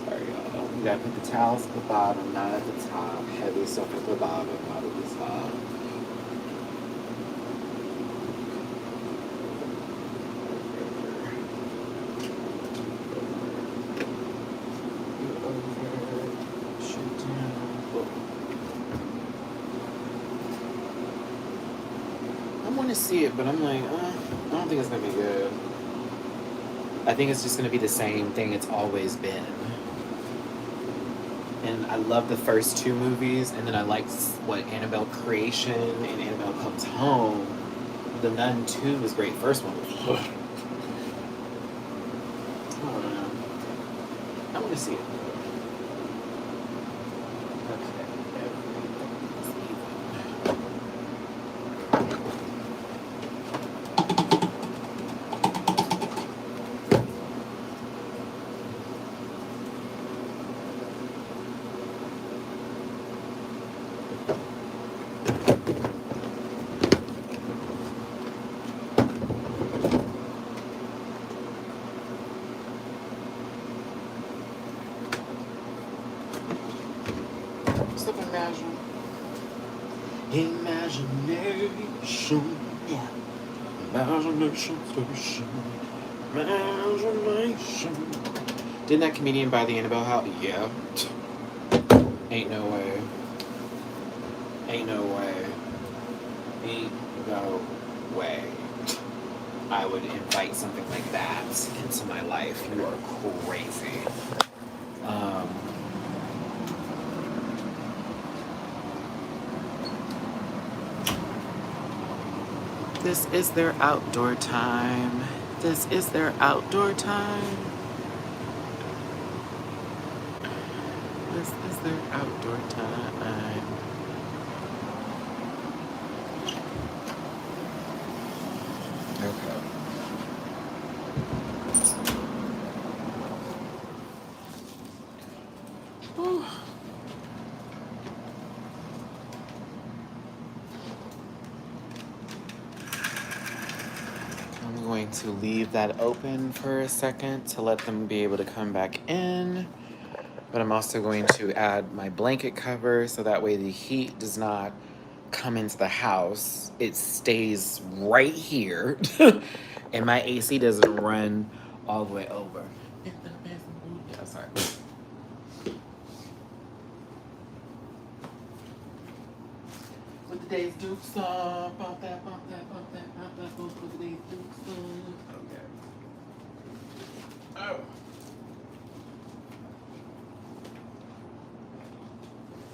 Sorry, y'all. You gotta put the towels at the bottom, not at the top. Heavy stuff at the bottom, not at the top. I want to see it, but I'm like, I don't think it's gonna be good. I think it's just gonna be the same thing it's always been. And I love the first two movies, and then I liked what Annabelle Creation and Annabelle Comes Home. The Nun 2 was great. First one was. I don't know. I want to see it. Imagination, yeah. Imagination station. Imagination. Didn't that comedian buy the Annabelle house? Yeah. Ain't no way. Ain't no way. Ain't no way. I would invite something like that into my life. You are crazy. This is their outdoor time. This is their outdoor time. This is their outdoor time. Okay. Whew. I'm going to leave that open for a second to let them be able to come back in. But I'm also going to add my blanket cover so that way the heat does not come into the house. It stays right here. And my AC doesn't run all the way over. Yeah, sorry. Put the day's dukes on. Pump that, pump that, pump that, pump that, put the day's dukes on. Okay. Oh.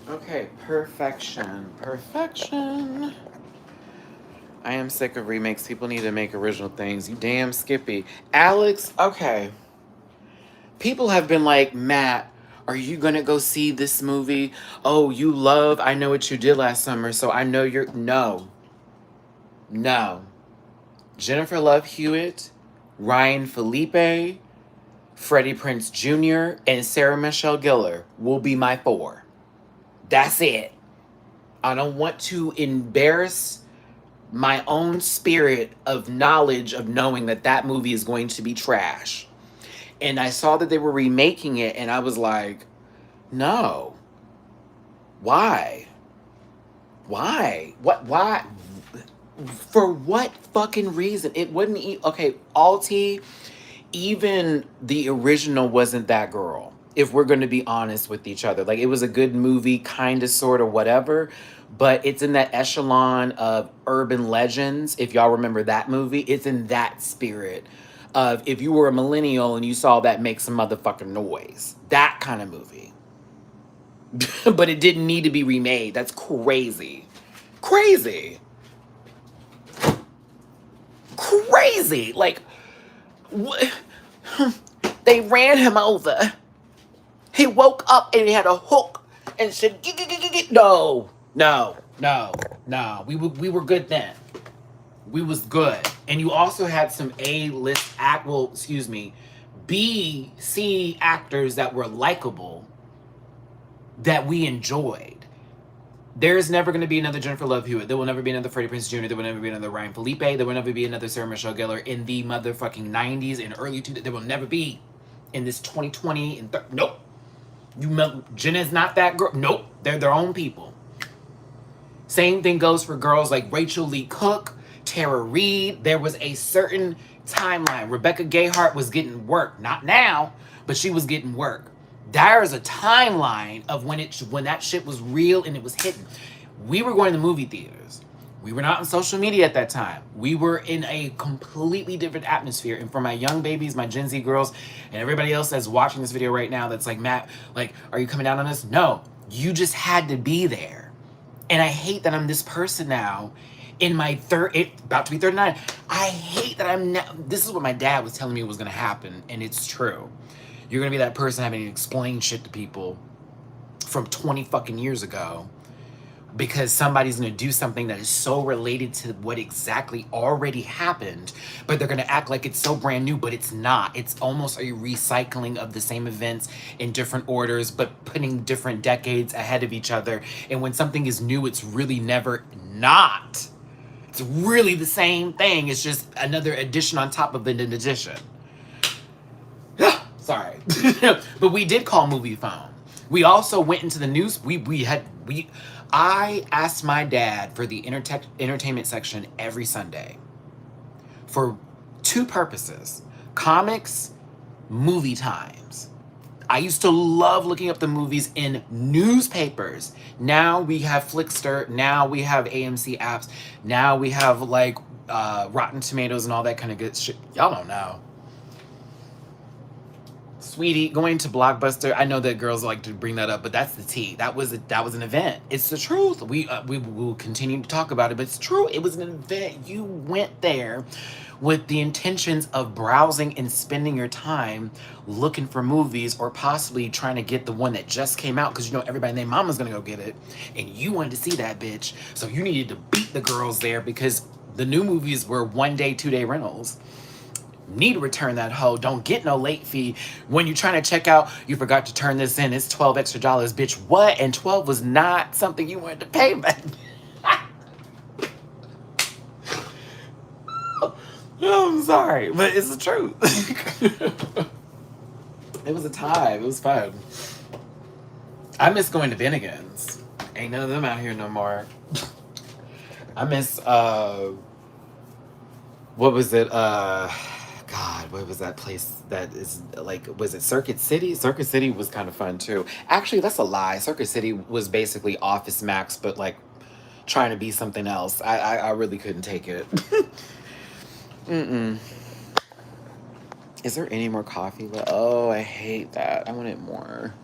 Okay, perfection. Perfection. I am sick of remakes. People need to make original things. You damn Skippy. Alex, okay. People have been like, Matt, are you gonna go see this movie? Oh, you love I Know What You Did Last Summer, so I know you're... No. No. Jennifer Love Hewitt Ryan Felipe, Freddie Prinze Jr., and Sarah Michelle Gellar will be my 4. That's it. I don't want to embarrass my own spirit of knowledge of knowing that that movie is going to be trash. And I saw that they were remaking it, and I was like, no. Why? Why? What? Why? For what fucking reason? It wouldn't. Okay, Alti, even the original wasn't that girl. If we're going to be honest with each other, like it was a good movie, kind of, sort of, whatever. But it's in that echelon of urban legends. If y'all remember that movie, it's in that spirit of if you were a millennial and you saw that, make some motherfucking noise. That kind of movie. But it didn't need to be remade. That's crazy. Crazy. Crazy. Like, what? They ran him over. He woke up and he had a hook and said, no, no, no, no. We were good then. We was good. And you also had some A-list B, C actors that were likable that we enjoyed. There's never going to be another Jennifer Love Hewitt. There will never be another Freddie Prinze Jr. There will never be another Ryan Felipe. There will never be another Sarah Michelle Gellar in the motherfucking 90s and early 2000s. There will never be in this 2020 and nope. Jenna's not that girl. Nope. They're their own people. Same thing goes for girls like Rachel Lee Cook, Tara Reid. There was a certain timeline. Rebecca Gayheart was getting work. Not now, but she was getting work. There's a timeline of when that shit was real and it was hitting. We were going to movie theaters. We were not on social media at that time. We were in a completely different atmosphere. And for my young babies, my Gen Z girls, and everybody else that's watching this video right now that's like, Matt, like, are you coming down on this? No, you just had to be there. And I hate that I'm this person now in my about to be 39. I hate that I'm now, this is what my dad was telling me was going to happen. And it's true. You're going to be that person having to explain shit to people from 20 fucking years ago because somebody's going to do something that is so related to what exactly already happened, but they're going to act like it's so brand new, but it's not. It's almost a recycling of the same events in different orders, but putting different decades ahead of each other. And when something is new, it's really never not. It's really the same thing. It's just another addition on top of an addition. Sorry. But we did call movie phone. We also went into the news. I asked my dad for the entertainment section every Sunday for 2 purposes. Comics, movie times. I used to love looking up the movies in newspapers. Now we have Flickster. Now we have AMC apps. Now we have like Rotten Tomatoes and all that kind of good shit. Y'all don't know. Sweetie, going to Blockbuster. I know that girls like to bring that up, but that's the tea. That was an event. It's the truth. We will continue to talk about it, but it's true. It was an event. You went there with the intentions of browsing and spending your time looking for movies or possibly trying to get the one that just came out because you know everybody and their mama's gonna go get it, and you wanted to see that bitch, so you needed to beat the girls there because the new movies were 1-day, 2-day rentals. Need to return that hoe. Don't get no late fee. When you're trying to check out, you forgot to turn this in. It's $12 extra. Bitch, what? And 12 was not something you wanted to pay back. Oh, I'm sorry, but it's the truth. It was a time. It was fun. I miss going to Bennigan's. Ain't none of them out here no more. I miss, what was it? God, what was that place that is like, was it Circuit City? Circuit City was kind of fun too. Actually, that's a lie. Circuit City was basically Office Max, but like trying to be something else. I really couldn't take it. Is there any more coffee left? Oh, I hate that. I want it more.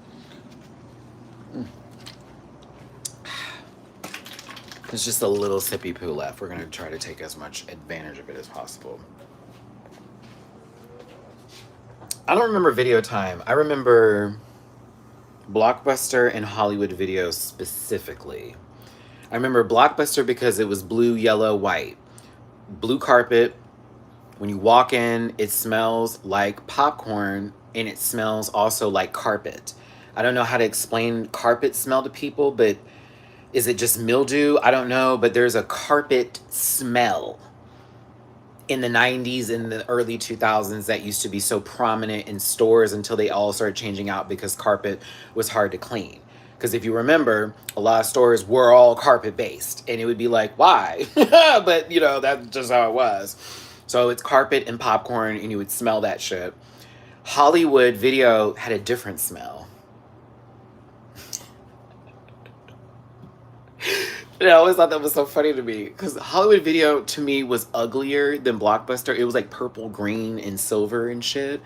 There's just a little sippy poo left. We're going to try to take as much advantage of it as possible. I don't remember video time. I remember Blockbuster and Hollywood Video specifically. I remember Blockbuster because it was blue, yellow, white. Blue carpet, When you walk in, it smells like popcorn, and it smells also like carpet. I don't know how to explain carpet smell to people, but is it just mildew? I don't know, but there's a carpet smell in the 90s and the early 2000s that used to be so prominent in stores until they all started changing out because carpet was hard to clean. Because if you remember, a lot of stores were all carpet based, and it would be like, why? But you know, that's just how it was. So it's carpet and popcorn, and you would smell that shit. Hollywood Video had a different smell. And I always thought that was so funny to me because Hollywood Video to me was uglier than Blockbuster. It was like purple, green, and silver and shit.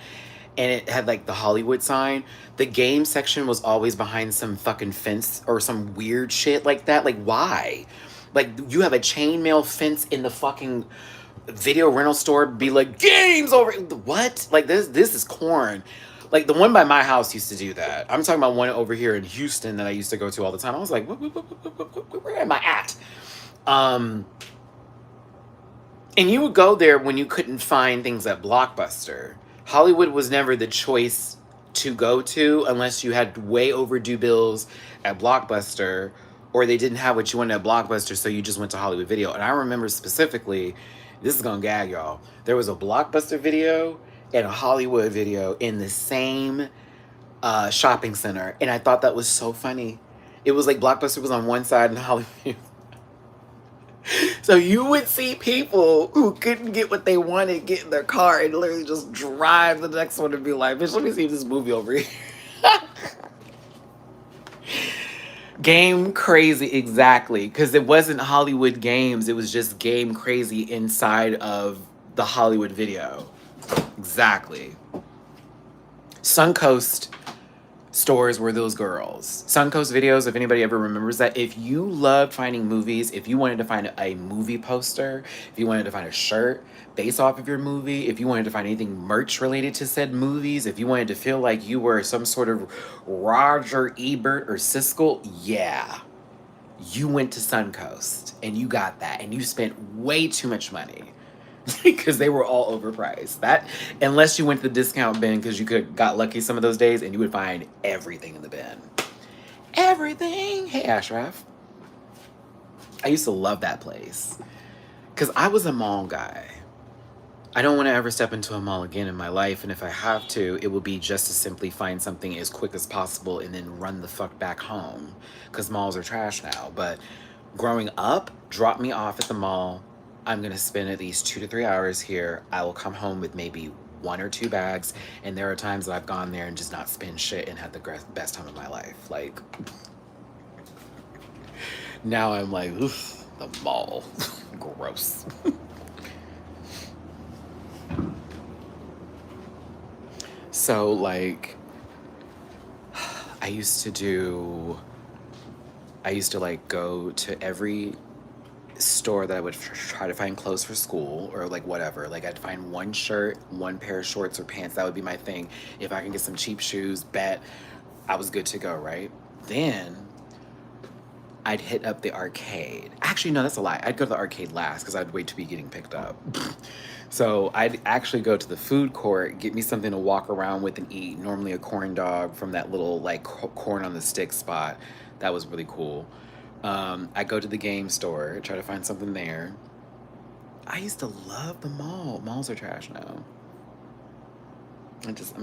And it had like the Hollywood sign. The game section was always behind some fucking fence or some weird shit like that. Like, why? Like, you have a chainmail fence in the fucking video rental store, be like, games over. What? Like, this is corn. Like, the one by my house used to do that. I'm talking about one over here in Houston that I used to go to all the time. I was like, where am I at? And you would go there when you couldn't find things at Blockbuster. Hollywood was never the choice to go to unless you had way overdue bills at Blockbuster, or they didn't have what you wanted at Blockbuster, so you just went to Hollywood Video. And I remember specifically, this is gonna gag y'all, there was a Blockbuster Video and a Hollywood Video in the same shopping center, and I thought that was so funny. It was like Blockbuster was on one side and Hollywood. So you would see people who couldn't get what they wanted get in their car and literally just drive the next one and be like, bitch, let me see this movie over here. Game crazy, exactly. Because it wasn't Hollywood Games. It was just Game Crazy inside of the Hollywood Video. Exactly. Suncoast stores were those girls. Suncoast Videos, if anybody ever remembers that, if you loved finding movies, if you wanted to find a movie poster, if you wanted to find a shirt based off of your movie, if you wanted to find anything merch related to said movies, if you wanted to feel like you were some sort of Roger Ebert or Siskel, yeah, you went to Suncoast and you got that, and you spent way too much money. Because they were all overpriced. That, unless you went to the discount bin, because you could got lucky some of those days, and you would find everything in the bin. Everything. Hey, Ashraf. I used to love that place because I was a mall guy. I don't want to ever step into a mall again in my life, and if I have to, it will be just to simply find something as quick as possible and then run the fuck back home, because malls are trash now. But growing up, drop me off at the mall. I'm going to spend at least 2 to 3 hours here. I will come home with maybe 1 or 2 bags. And there are times that I've gone there and just not spent shit and had the best time of my life. Like, now I'm like, oof, the mall. Gross. So, like, I used to like go to every store that I would try to find clothes for school or like whatever. Like, I'd find one shirt, one pair of shorts or pants. That would be my thing. If I can get some cheap shoes, bet I was good to go, right? Then I'd hit up the arcade. Actually, no, that's a lie. I'd go to the arcade last because I'd wait to be getting picked up. So I'd actually go to the food court, get me something to walk around with and eat. Normally a corn dog from that little like corn on the stick spot. That was really cool. I go to the game store, try to find something there. I used to love the mall. Malls are trash now. I just,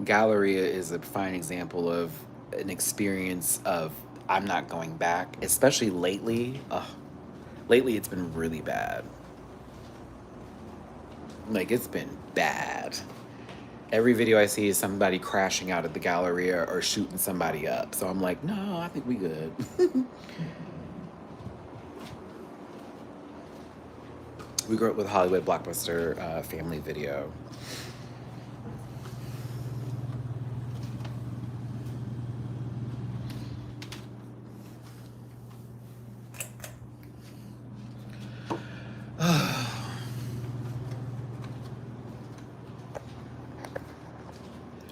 Galleria is a fine example of an experience of I'm not going back, especially lately. Lately it's been really bad. Like, it's been bad. Every video I see is somebody crashing out at the Galleria or shooting somebody up. So I'm like, no, I think we good. We grew up with Hollywood, Blockbuster, Family Video.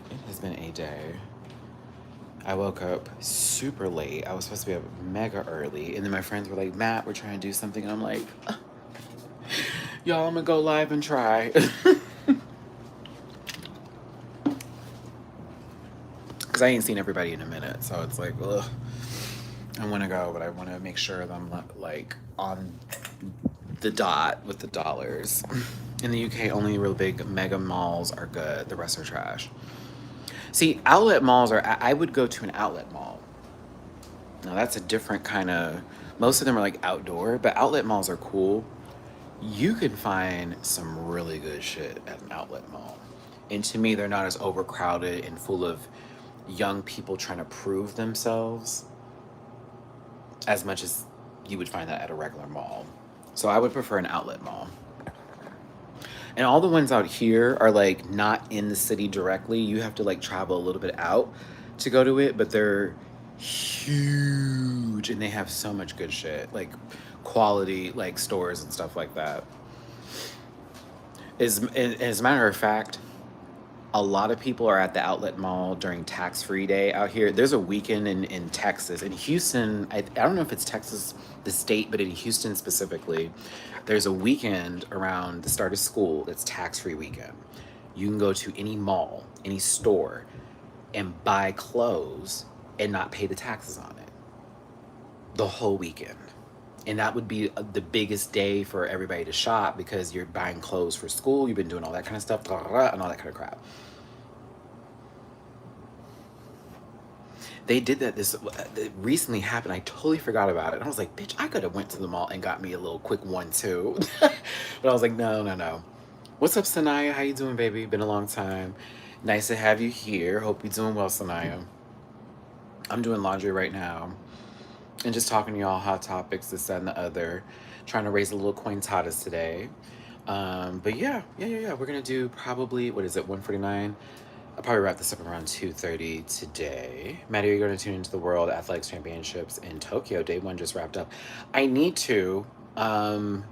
It has been a day. I woke up super late. I was supposed to be up mega early. And then my friends were like, Matt, we're trying to do something. And I'm like, y'all, I'm going to go live and try. Because I ain't seen everybody in a minute. So it's like, ugh. I want to go, but I want to make sure that I'm like on the dot with the dollars. In the UK, only real big mega malls are good. The rest are trash. See, outlet malls are, I would go to an outlet mall. Now that's a different kind of, most of them are like outdoor, but outlet malls are cool. You can find some really good shit at an outlet mall. And to me, they're not as overcrowded and full of young people trying to prove themselves as much as you would find that at a regular mall. So I would prefer an outlet mall. And all the ones out here are like not in the city directly. You have to like travel a little bit out to go to it, but they're huge and they have so much good shit, like quality like stores and stuff like that. As a matter of fact, a lot of people are at the outlet mall during tax-free day out here. There's a weekend in Texas. In Houston, I don't know if it's Texas, the state, but in Houston specifically, there's a weekend around the start of school that's tax-free weekend. You can go to any mall, any store, and buy clothes and not pay the taxes on it the whole weekend. And that would be the biggest day for everybody to shop because you're buying clothes for school, you've been doing all that kind of stuff, and all that kind of crap. They did that it recently happened. I totally forgot about it. And I was like, bitch, I could have went to the mall and got me a little quick one too. But I was like, no. What's up, Sanaya? How you doing, baby? Been a long time. Nice to have you here. Hope you're doing well, Sanaya. I'm doing laundry right now. And just talking to y'all hot topics, this, that, and the other. Trying to raise a little cointadas today. But yeah. We're gonna do probably, what is it, 1:49? I'll probably wrap this up around 2:30 today. Maddie, are you going to tune into the World Athletics Championships in Tokyo? Day one just wrapped up. I need to. I'm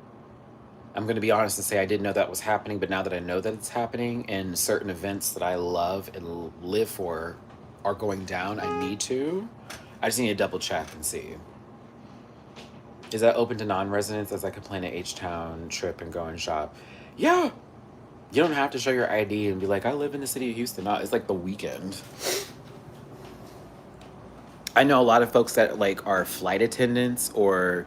going to be honest and say I didn't know that was happening, but now that I know that it's happening and certain events that I love and live for are going down, I need to. I just need to double check and see. Is that open to non-residents as I could plan an H-Town trip and go and shop? Yeah. You don't have to show your ID and be like, I live in the city of Houston. No, it's like the weekend. I know a lot of folks that like are flight attendants or,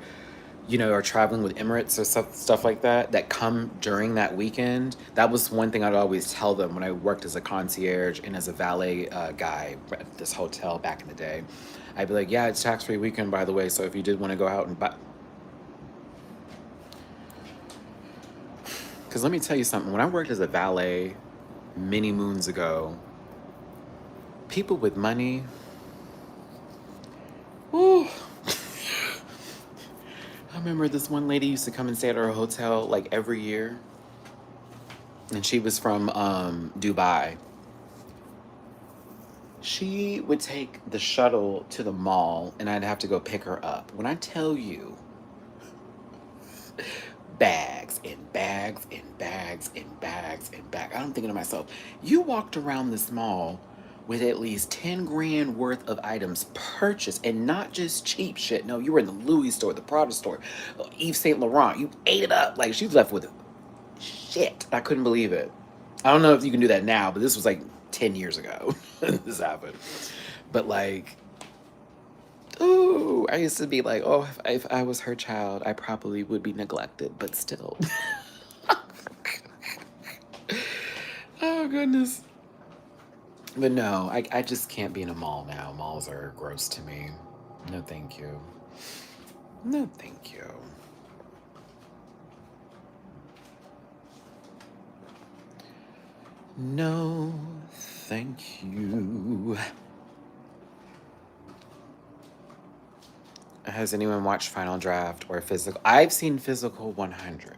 you know, are traveling with Emirates or stuff like that, that come during that weekend. That was one thing I'd always tell them when I worked as a concierge and as a valet guy at this hotel back in the day. I'd be like, yeah, it's tax-free weekend, by the way. So if you did want to go out and buy... Because let me tell you something. When I worked as a valet many moons ago, people with money, whew. I remember this one lady used to come and stay at our hotel like every year. And she was from Dubai. She would take the shuttle to the mall and I'd have to go pick her up. When I tell you, bags and bags and bags and bags and bags. I'm thinking to myself, you walked around this mall with at least 10 grand worth of items purchased and not just cheap shit. No, you were in the Louis store, the Prada store, Yves Saint Laurent. You ate it up. Like, she was left with shit. I couldn't believe it. I don't know if you can do that now, but this was like 10 years ago. This happened. But like, ooh, I used to be like, oh, if I was her child, I probably would be neglected, but still. Oh, goodness. But no, I just can't be in a mall now. Malls are gross to me. No, thank you. No, thank you. No, thank you. Has anyone watched Final Draft or Physical? I've seen Physical 100.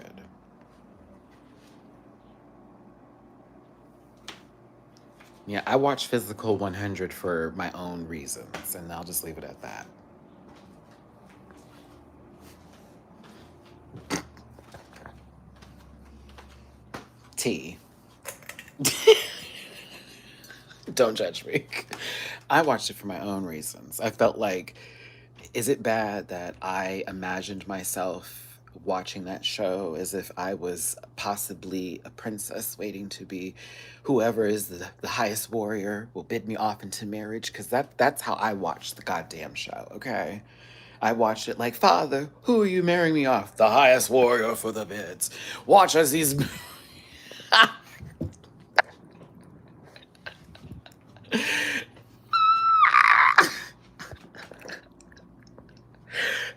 Yeah, I watched Physical 100 for my own reasons, and I'll just leave it at that. T. Don't judge me. I watched it for my own reasons. I felt like, is it bad that I imagined myself watching that show as if I was possibly a princess waiting to be whoever is the highest warrior will bid me off into marriage? Because that's how I watched the goddamn show, okay? I watched it like, Father, who are you marrying me off? The highest warrior for the bids. Watch as these.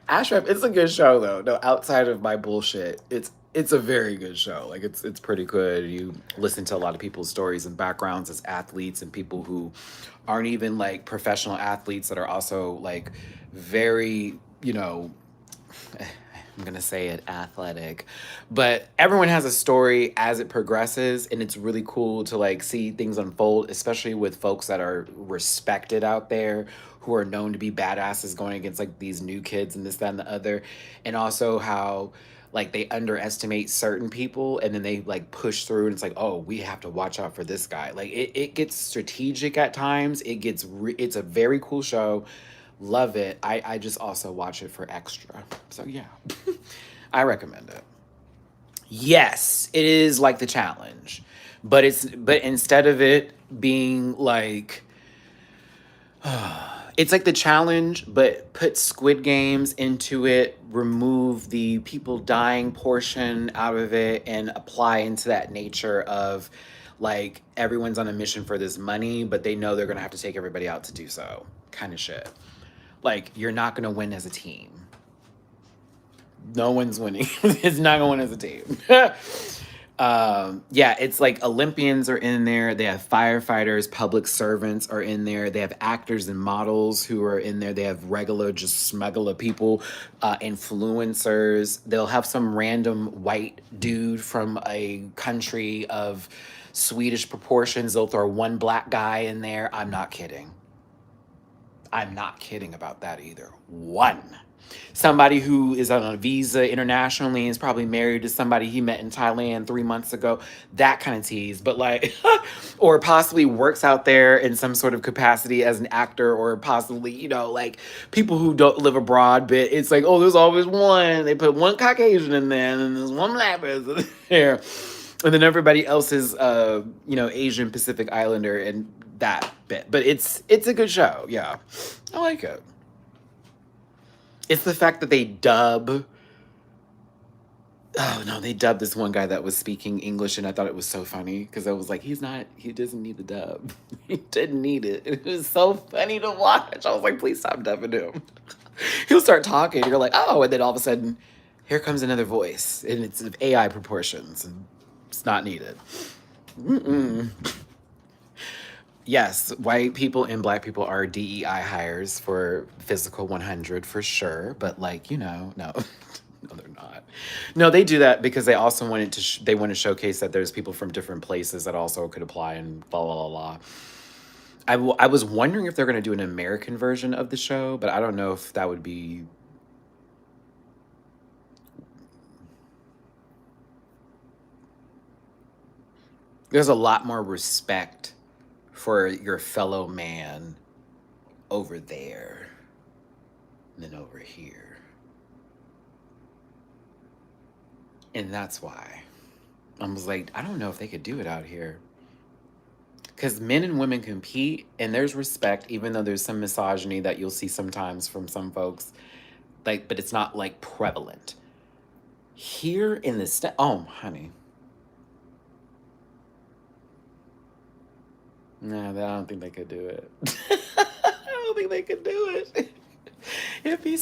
Ashraf, it's a good show though. No, outside of my bullshit, it's a very good show. Like it's pretty good. You listen to a lot of people's stories and backgrounds as athletes and people who aren't even like professional athletes that are also like very, I'm gonna say it athletic, but everyone has a story as it progresses, and it's really cool to like see things unfold, especially with folks that are respected out there who are known to be badasses going against like these new kids and this, that, and the other, and also how like they underestimate certain people and then they like push through and it's like, oh, we have to watch out for this guy. Like it gets strategic at times. It's a very cool show. Love it. I just also watch it for extra. So yeah, I recommend it. Yes, it is like the challenge, but instead of it being like it's like the challenge, but put Squid Games into it, remove the people dying portion out of it, and apply into that nature of like everyone's on a mission for this money, but they know they're gonna have to take everybody out to do so, kind of shit. Like you're not gonna win as a team. No one's winning. It's not gonna win as a team. Yeah, it's like Olympians are in there. They have firefighters, public servants are in there. They have actors and models who are in there. They have regular, just smuggler people, influencers. They'll have some random white dude from a country of Swedish proportions. They'll throw one black guy in there. I'm not kidding. I'm not kidding about that either. One. Somebody who is on a visa internationally and is probably married to somebody he met in Thailand 3 months ago. That kind of tease. But like, or possibly works out there in some sort of capacity as an actor, or possibly, like people who don't live abroad. But it's like, oh, there's always one. They put one Caucasian in there, and then there's one black person there. And then everybody else is, Asian Pacific Islander and that bit. But it's a good show. Yeah. I like it. It's the fact that they dub. Oh no, they dubbed this one guy that was speaking English, and I thought it was so funny because I was like, he doesn't need the dub. He didn't need it. It was so funny to watch. I was like, please stop dubbing him. He'll start talking, you're like, oh, and then all of a sudden, here comes another voice, and it's of AI proportions, and it's not needed. Mm-mm. Yes, white people and black people are DEI hires for physical 100 for sure, but like, no. No, they're not. No, they do that because they also wanted to they want to showcase that there's people from different places that also could apply and blah blah blah blah. I was wondering if they're going to do an American version of the show, but I don't know if that would be. There's a lot more respect for your fellow man over there than over here. And that's why I was like, I don't know if they could do it out here. Because men and women compete, and there's respect, even though there's some misogyny that you'll see sometimes from some folks. Like, but it's not like prevalent. Here in the oh, honey. No, I don't think they could do it. I don't think they could do it. It'd be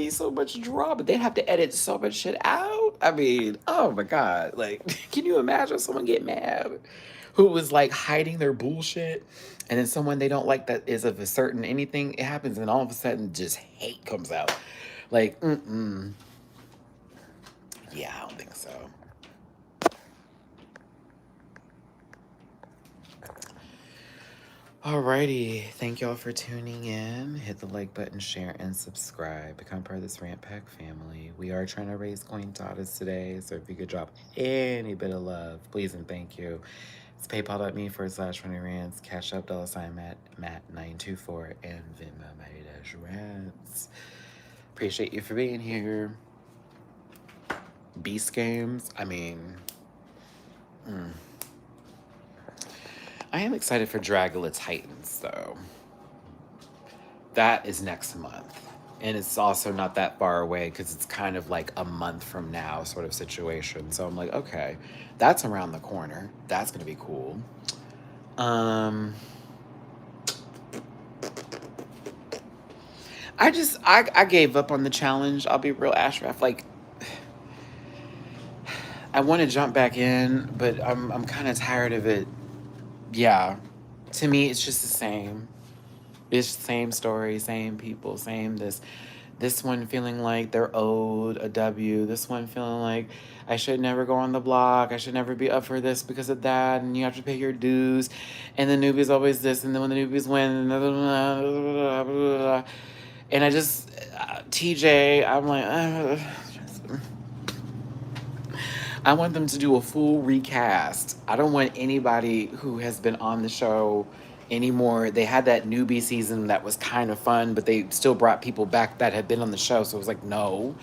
so much drama. They'd have to edit so much shit out. I mean, oh my God. Like, can you imagine someone get mad who was like hiding their bullshit, and then someone they don't like that is of a certain anything, it happens, and all of a sudden just hate comes out. Like, yeah, I don't think so. Alrighty, thank y'all for tuning in. Hit the like button, share, and subscribe. Become part of this Rant Pack family. We are trying to raise coin totas today, so if you could drop any bit of love, please and thank you. It's paypal.me/Matty-Rants, Cash App $Matt924, and Venmo Matty-Rants. Appreciate you for being here. Beast games. I mean, I am excited for Dragula Titans, though. That is next month. And it's also not that far away because it's kind of like a month from now sort of situation. So I'm like, okay, that's around the corner. That's going to be cool. I gave up on the challenge. I'll be real, Ashraf. Like, I want to jump back in, but I'm kind of tired of it. Yeah. To me, it's just the same. It's the same story, same people, same this. This one feeling like they're owed a W. This one feeling like I should never go on the block. I should never be up for this because of that. And you have to pay your dues. And the newbie's always this. And then when the newbies win, and I just, TJ, I'm like, I want them to do a full recast. I don't want anybody who has been on the show anymore. They had that newbie season that was kind of fun, but they still brought people back that had been on the show. So it was like, no,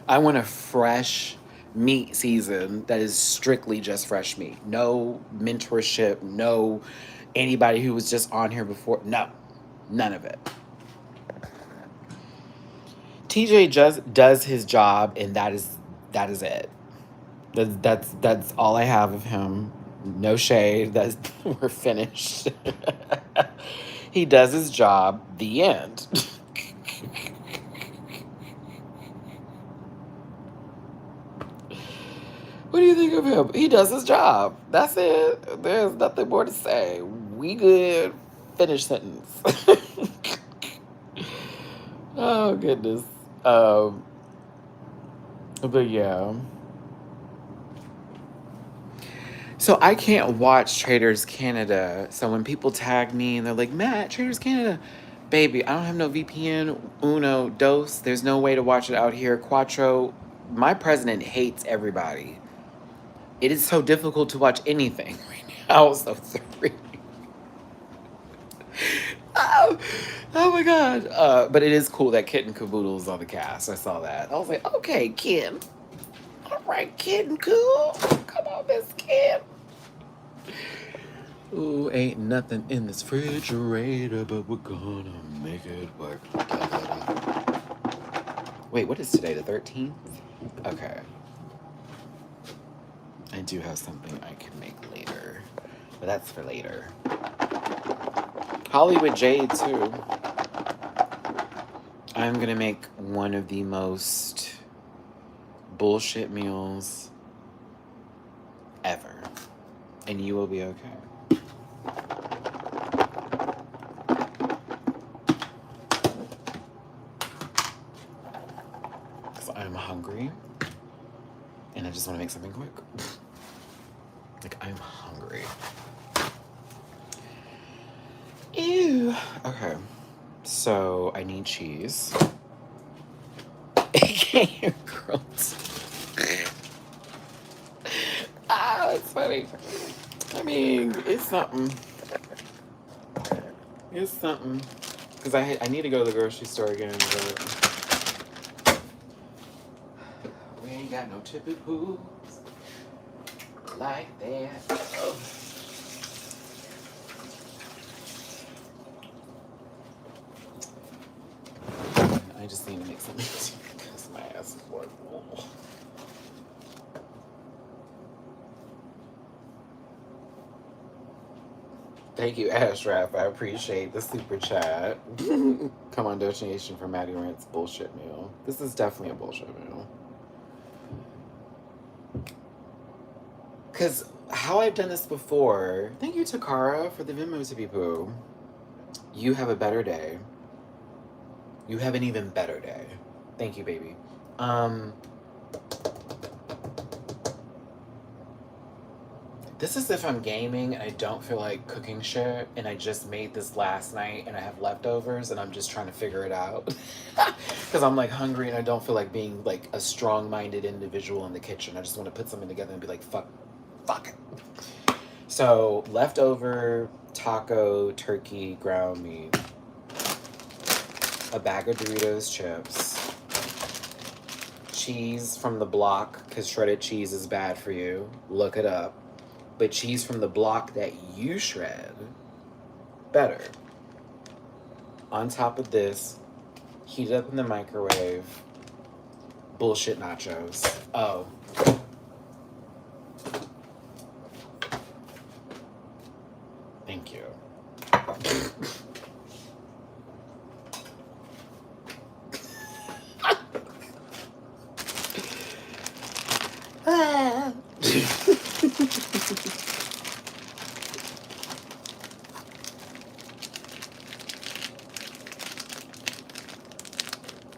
I want a fresh meat season that is strictly just fresh meat. No mentorship, no anybody who was just on here before. No, none of it. TJ just does his job, and that is it. That's all I have of him. No shade. We're finished. He does his job. The end. What do you think of him? He does his job. That's it. There's nothing more to say. We good. Finish sentence. Oh goodness. But yeah. So I can't watch Traders Canada. So when people tag me and they're like, Matt, Traders Canada, baby, I don't have no VPN, uno, dos. There's no way to watch it out here. Quattro, my president hates everybody. It is so difficult to watch anything right now. So three. Oh my God. But it is cool that Kitten Caboodle's on the cast. I saw that. I was like, okay, Kitten. All right, Kitten, cool. Come on, Miss Kitten. Ooh, ain't nothing in this refrigerator, but we're gonna make it work. Wait, what is today, the 13th? Okay. I do have something I can make later, but that's for later. Hollywood Jade, too. I'm gonna make one of the most bullshit meals ever, and you will be okay. Because I'm hungry, and I just want to make something quick. Like, I'm hungry. Ew. Okay. So, I need cheese. AKA girls. It's funny. I mean, it's something. It's something. Because I need to go to the grocery store again, but we ain't got no tippy poos like that. Oh. I just need to make something because my ass is horrible. Thank you, Ashraf. I appreciate the super chat. Come on, donation for Matty-Rants bullshit meal. This is definitely a bullshit meal. Because how I've done this before, thank you, Takara, for the Venmo to be poo. You have a better day. You have an even better day. Thank you, baby. This is if I'm gaming and I don't feel like cooking shit and I just made this last night and I have leftovers and I'm just trying to figure it out. Because I'm like hungry and I don't feel like being like a strong-minded individual in the kitchen. I just want to put something together and be like, fuck it. So, leftover taco, turkey, ground meat, a bag of Doritos chips, cheese from the block, because shredded cheese is bad for you. Look it up. But cheese from the block that you shred, better. On top of this, heat it up in the microwave, bullshit nachos. Oh. Thank you.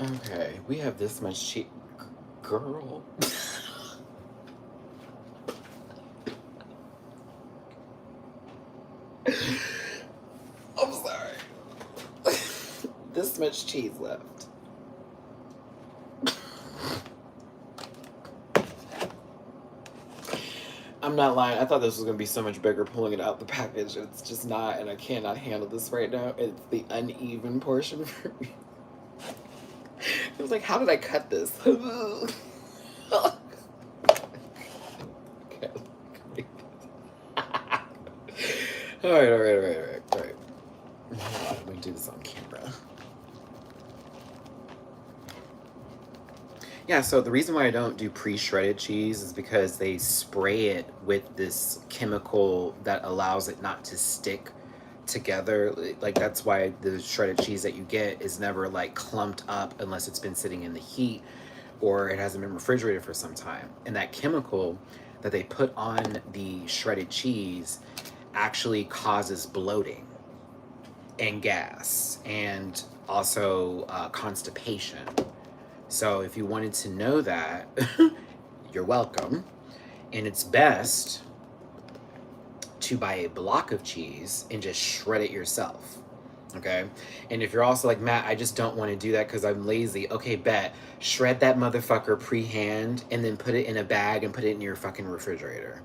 Okay, we have this much cheese. Girl. I'm sorry. This much cheese left. I'm not lying. I thought this was going to be so much bigger pulling it out the package. It's just not, and I cannot handle this right now. It's the uneven portion for me. It was like, how did I cut this? Alright. I'm going to do this on camera. Yeah, so the reason why I don't do pre-shredded cheese is because they spray it with this chemical that allows it not to stick together. Like, that's why the shredded cheese that you get is never like clumped up unless it's been sitting in the heat or it hasn't been refrigerated for some time. And that chemical that they put on the shredded cheese actually causes bloating and gas and also constipation. So if you wanted to know that, you're welcome. And it's best to buy a block of cheese and just shred it yourself. Okay? And if you're also like, Matt, I just don't want to do that because I'm lazy. Okay, bet. Shred that motherfucker pre-hand and then put it in a bag and put it in your fucking refrigerator.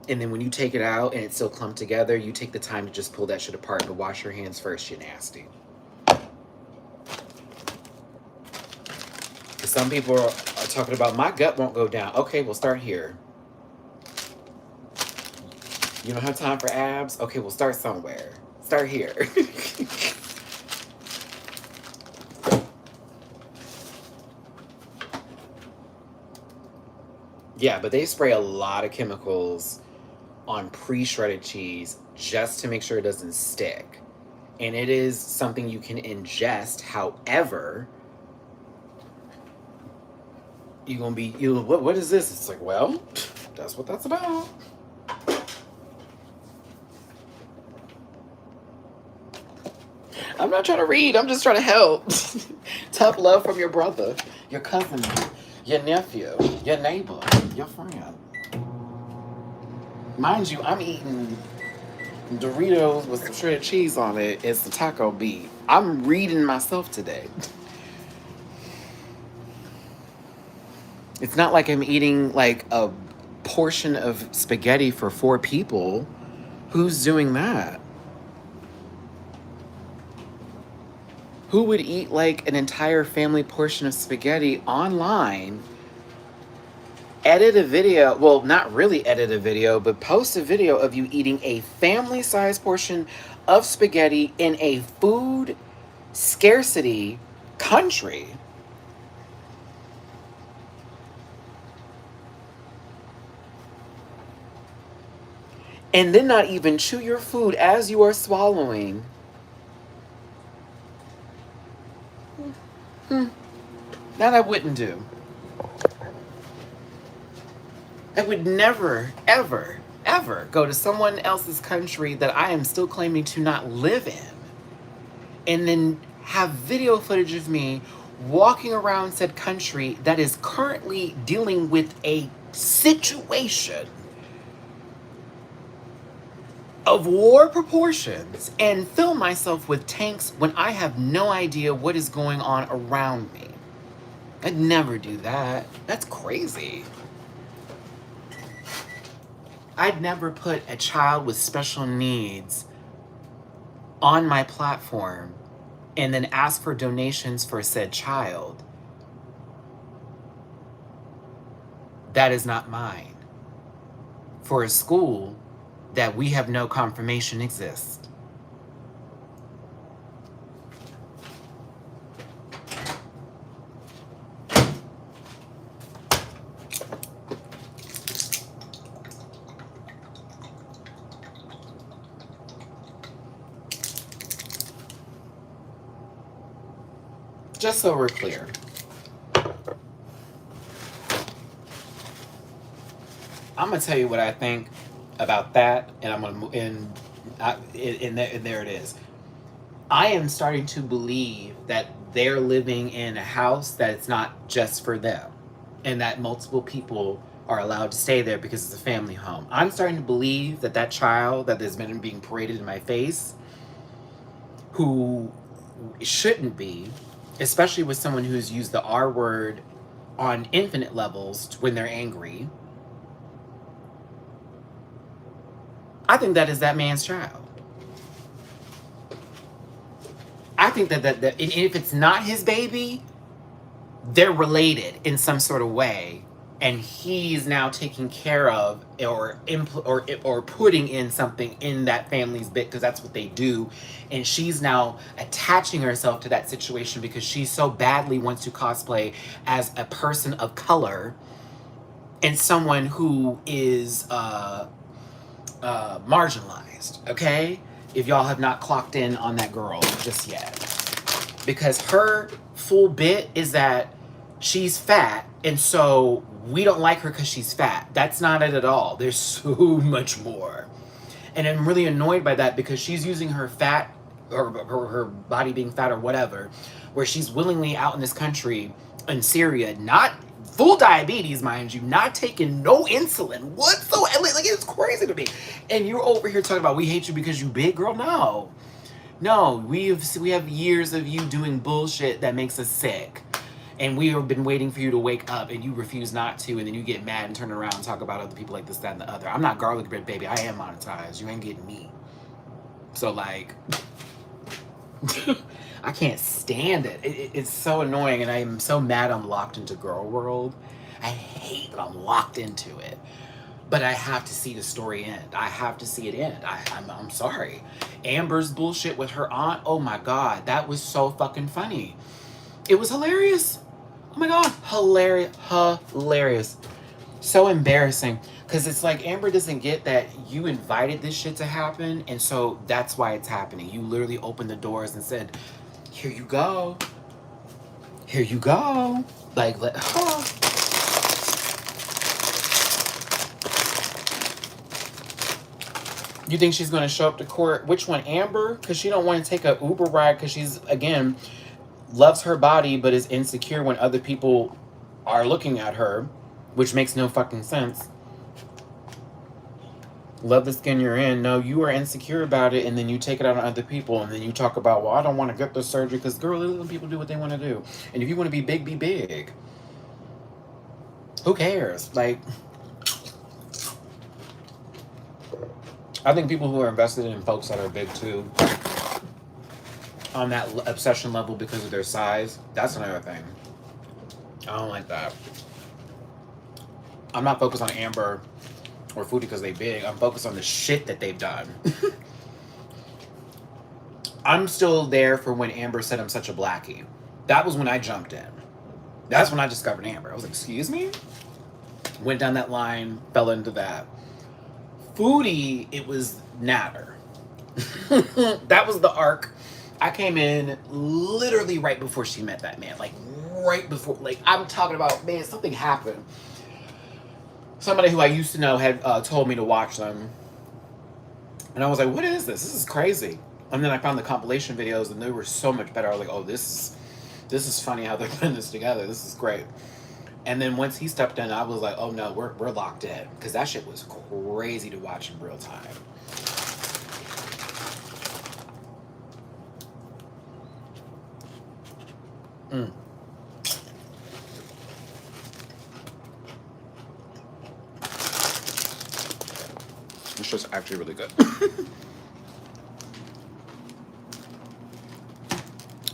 And then when you take it out and it's still clumped together, you take the time to just pull that shit apart and wash your hands first, you nasty. Some people are talking about, my gut won't go down. Okay, we'll start here. You don't have time for abs? Okay, we'll start somewhere. Start here. Yeah, but they spray a lot of chemicals on pre-shredded cheese just to make sure it doesn't stick. And it is something you can ingest. However, you're gonna be, what is this? It's like, well, that's what that's about. I'm not trying to read, I'm just trying to help. Tough love from your brother, your cousin, your nephew, your neighbor, your friend. Mind you, I'm eating Doritos with some shredded cheese on it. It's the taco beat. I'm reading myself today. It's not like I'm eating like a portion of spaghetti for 4 people. Who's doing that? Who would eat like an entire family portion of spaghetti online, edit a video, well, not really edit a video, but post a video of you eating a family-sized portion of spaghetti in a food scarcity country? And then not even chew your food as you are swallowing. That I wouldn't do. I would never, ever, ever go to someone else's country that I am still claiming to not live in and then have video footage of me walking around said country that is currently dealing with a situation of war proportions and fill myself with tanks when I have no idea what is going on around me. I'd never do that. That's crazy. I'd never put a child with special needs on my platform and then ask for donations for said child. That is not mine. For a school that we have no confirmation exists. Just so we're clear. I'm gonna tell you what I think about that, and I'm gonna move in. And there it is. I am starting to believe that they're living in a house that it's not just for them, and that multiple people are allowed to stay there because it's a family home. I'm starting to believe that that child that has been being paraded in my face, who shouldn't be, especially with someone who's used the R word on infinite levels when they're angry, I think that is that man's child. I think that if it's not his baby, they're related in some sort of way, and he's now taking care of or putting in something in that family's bit because that's what they do, and she's now attaching herself to that situation because she so badly wants to cosplay as a person of color and someone who is marginalized. Okay, if y'all have not clocked in on that girl just yet, because her full bit is that she's fat, and so we don't like her because she's fat. That's not it at all. There's so much more. And I'm really annoyed by that because she's using her fat, or her body being fat or whatever, where she's willingly out in this country, in Syria, not full diabetes, mind you, not taking no insulin whatsoever. Like, it's crazy to me. And you're over here talking about we hate you because you big, girl. No, we have years of you doing bullshit that makes us sick. And we have been waiting for you to wake up, and you refuse not to, and then you get mad and turn around and talk about other people like this, that, and the other. I'm not garlic bread, baby. I am monetized. You ain't getting me. So, like, I can't stand it. It's so annoying, and I'm so mad I'm locked into girl world. I hate that I'm locked into it. But I have to see the story end. I have to see it end. I'm sorry. Amber's bullshit with her aunt, oh my God, that was so fucking funny. It was hilarious. Oh my God, hilarious. So embarrassing. Because it's like Amber doesn't get that you invited this shit to happen, and so that's why it's happening. You literally opened the doors and said, here you go. Here you go. Like, You think she's going to show up to court? Which one, Amber? Because she don't want to take a Uber ride because she's, again, loves her body but is insecure when other people are looking at her, which makes no fucking sense. Love the skin you're in. No, you are insecure about it, and then you take it out on other people, and then you talk about, well, I don't want to get the surgery because, girl, let people do what they want to do. And if you want to be big, be big. Who cares? Like, I think people who are invested in folks that are big too, on that obsession level because of their size, that's another thing. I don't like that. I'm not focused on Amber or Foodie because they big. I'm focused on the shit that they've done. I'm still there for when Amber said I'm such a blackie. That was when I jumped in. That's when I discovered Amber. I was like, excuse me? Went down that line, fell into that. Foodie, it was Natter. That was the arc. I came in literally right before she met that man. Like, right before. Like, I'm talking about, man, something happened. Somebody who I used to know had told me to watch them. And I was like, what is this? This is crazy. And then I found the compilation videos, and they were so much better. I was like, oh, this is funny how they're putting this together. This is great. And then once he stepped in, I was like, oh no, we're locked in. Because that shit was crazy to watch in real time. It's just actually really good.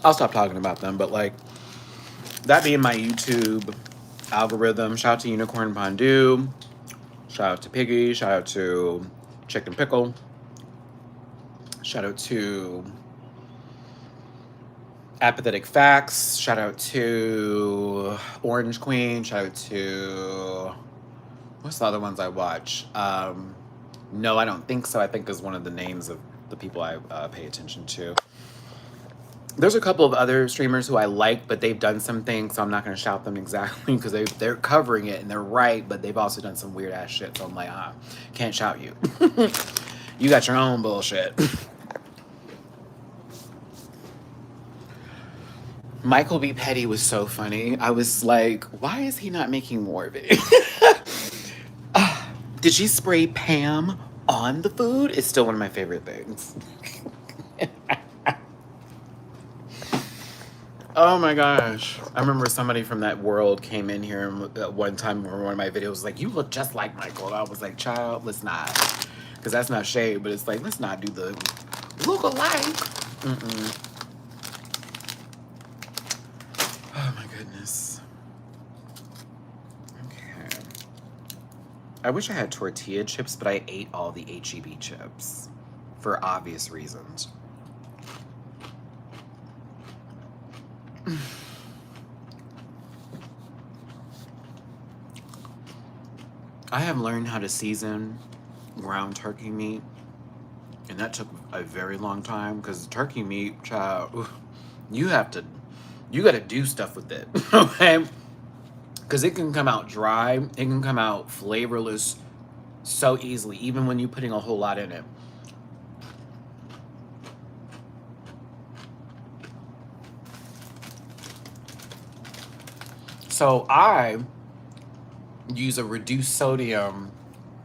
I'll stop talking about them, but like that being my YouTube algorithm. Shout out to Unicorn Fondue. Shout out to Piggy. Shout out to Chicken Pickle. Shout out to Apathetic Facts. Shout out to Orange Queen. Shout out to what's the other ones I watch? No, I don't think so. I think is one of the names of the people I pay attention to. There's a couple of other streamers who I like, but they've done some things, so I'm not going to shout them exactly because they're covering it and they're right, but they've also done some weird ass shit. So I'm like, can't shout you. You got your own bullshit. Michael B. Petty was so funny. I was like, why is he not making more of it? Did she spray Pam on the food? It's still one of my favorite things. Oh my gosh. I remember somebody from that world came in here at one time for one of my videos was like, you look just like Michael. And I was like, child, let's not. Because that's not shade, but it's like, let's not do the look alike. Oh my goodness. Okay. I wish I had tortilla chips, but I ate all the HEB chips for obvious reasons. I have learned how to season ground turkey meat, and that took a very long time because turkey meat, child, you got to do stuff with it, okay? Because it can come out dry, it can come out flavorless so easily, even when you're putting a whole lot in it. So I use a reduced sodium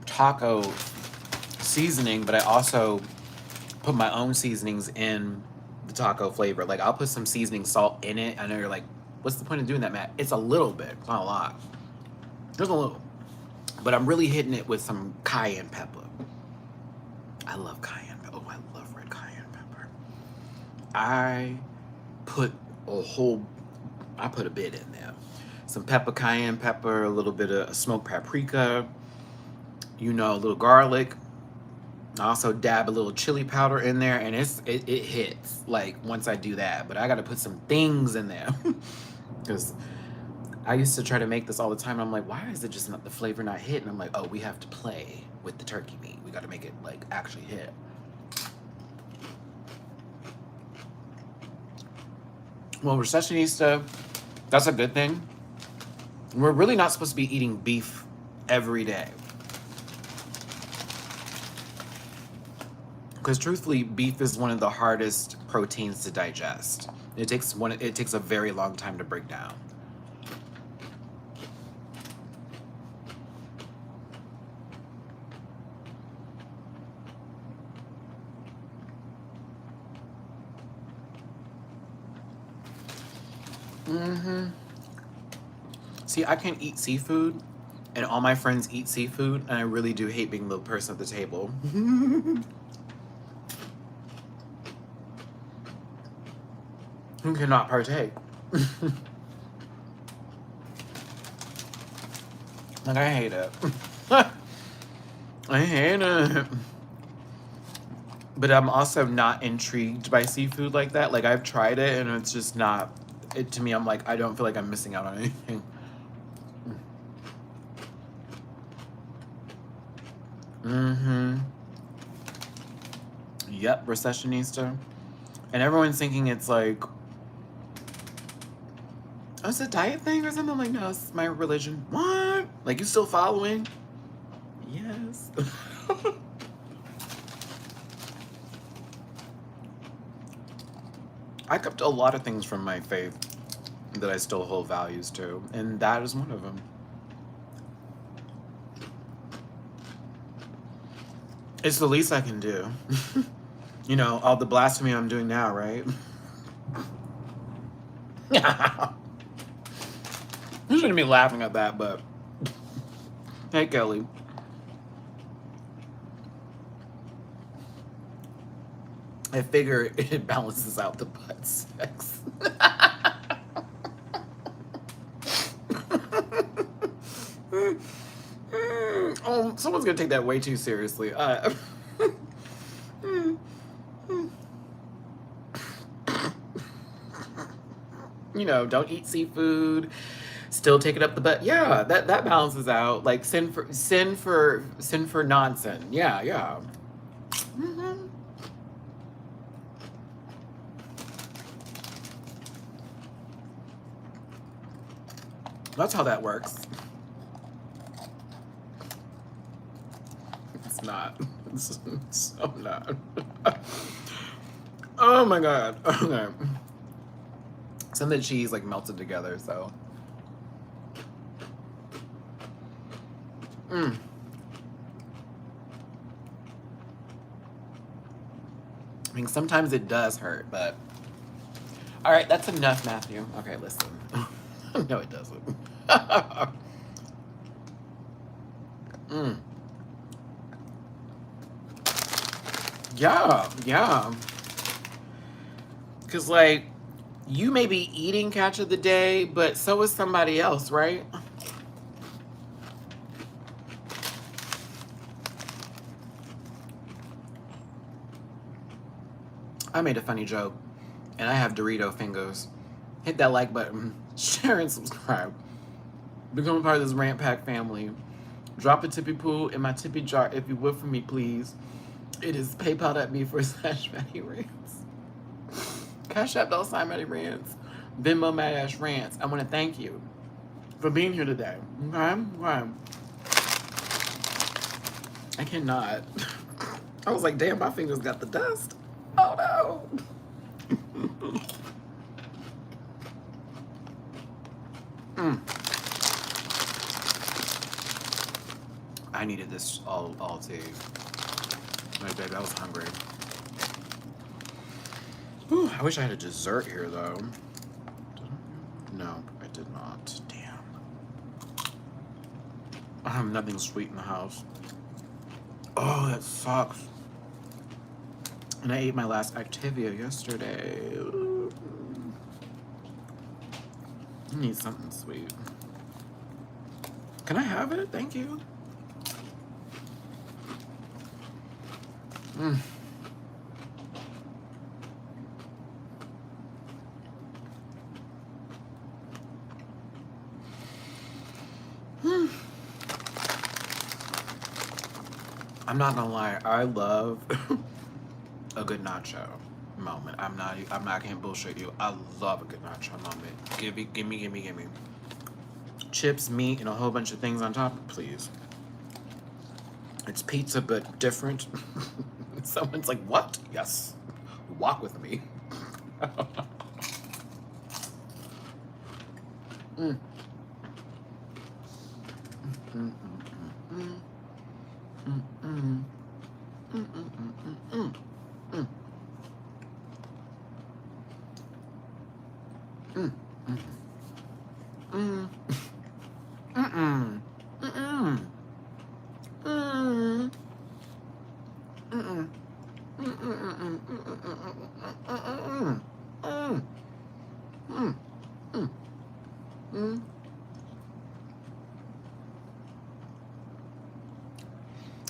taco seasoning, but I also put my own seasonings in the taco flavor. Like I'll put some seasoning salt in it. I know you're like, what's the point of doing that, Matt? It's a little bit, it's not a lot. Just a little. But I'm really hitting it with some cayenne pepper. I love cayenne pepper. Oh, I love red cayenne pepper. I put a bit in there. Some cayenne pepper, a little bit of smoked paprika, a little garlic. I also dab a little chili powder in there, and it hits like once I do that. But I got to put some things in there because I used to try to make this all the time. I'm like, why is it just not the flavor not hit? And I'm like, oh, we have to play with the turkey meat. We got to make it like actually hit. Well, Recessionista, that's a good thing. We're really not supposed to be eating beef every day. Because truthfully, beef is one of the hardest proteins to digest. It takes a very long time to break down. See, I can't eat seafood, and all my friends eat seafood, and I really do hate being the person at the table. Who cannot partake? Like, I hate it. I hate it. But I'm also not intrigued by seafood like that. Like, I've tried it, and it's just not... to me, I'm like, I don't feel like I'm missing out on anything. Yep, Recessionista. And everyone's thinking it's like... Oh, it's a diet thing or something? I'm like, no, it's my religion. What? Like, you still following? Yes. I kept a lot of things from my faith that I still hold values to, and that is one of them. It's the least I can do. All the blasphemy I'm doing now, right? You shouldn't be laughing at that, but... Hey, Kelly. I figure it balances out the butt sex. Oh, someone's gonna take that way too seriously. You know, don't eat seafood, still take it up the butt. Yeah, that balances out. Like sin for nonsense. Yeah, yeah. Mm-hmm. That's how that works. It's not. It's so not. Oh my god. Okay. Some of the cheese like melted together, so. I mean, sometimes it does hurt, but. All right, that's enough, Matthew. Okay, listen. No, it doesn't. Yeah, yeah. Because, like, you may be eating catch of the day, but so is somebody else, right? I made a funny joke, and I have Dorito fingers. Hit that like button, share and subscribe. Become a part of this Rant Pack family. Drop a tippy poo in my tippy jar if you would for me, please. It is paypal.me/Matty-Rants. Cash App $ Matty-Rants. Venmo Matty-Rants. I want to thank you for being here today. Okay? Okay. I cannot. I was like, damn, my fingers got the dust. Oh no. I needed this all day. My baby, I was hungry. Whew, I wish I had a dessert here though. No, I did not. Damn. I have nothing sweet in the house. Oh, that sucks. And I ate my last Activia yesterday. Ooh. I need something sweet. Can I have it? Thank you. I'm not gonna lie, I love a good nacho moment. I can't bullshit you. I love a good nacho moment. Gimme. Chips, meat, and a whole bunch of things on top, please. It's pizza, but different. Someone's like, what? Yes. Walk with me.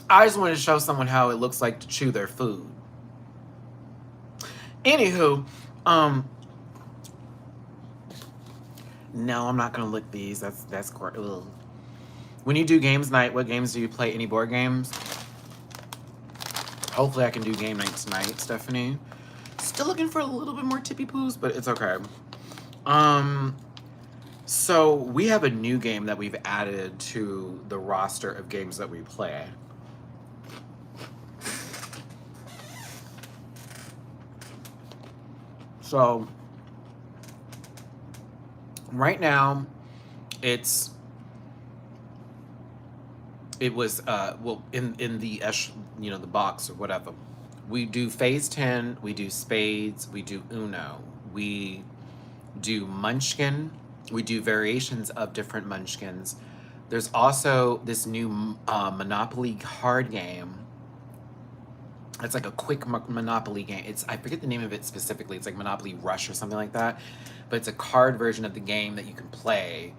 I just wanted to show someone how it looks like to chew their food. Anywho, no, I'm not gonna lick these. That's gross. Ugh. When you do games night, what games do you play? Any board games? Hopefully I can do game night tonight, Stephanie. Still looking for a little bit more tippy poos, but it's okay. So we have a new game that we've added to the roster of games that we play. So right now it was well in the the box or whatever. We do phase 10, we do spades, we do Uno, we do Munchkin, we do variations of different Munchkins. There's also this new Monopoly card game It's like a quick Monopoly game. I forget the name of it specifically. It's like Monopoly Rush or something like that. But it's a card version of the game that you can play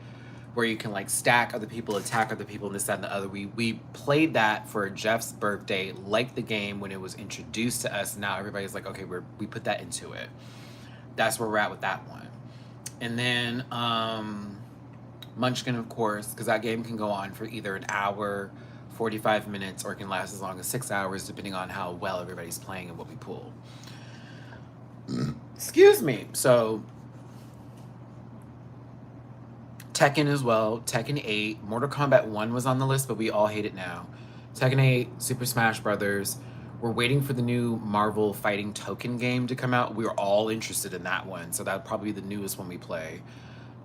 where you can like stack other people, attack other people, and this, that, and the other. We played that for Jeff's birthday, like the game when it was introduced to us. Now everybody's like, okay, we put that into it. That's where we're at with that one. And then Munchkin, of course, because that game can go on for either an hour, 45 minutes, or it can last as long as 6 hours, depending on how well everybody's playing and what we pull. Excuse me. So, Tekken as well. Tekken 8. Mortal Kombat 1 was on the list, but we all hate it now. Tekken 8, Super Smash Brothers. We're waiting for the new Marvel Fighting Token game to come out. We're all interested in that one, so that'll probably be the newest one we play.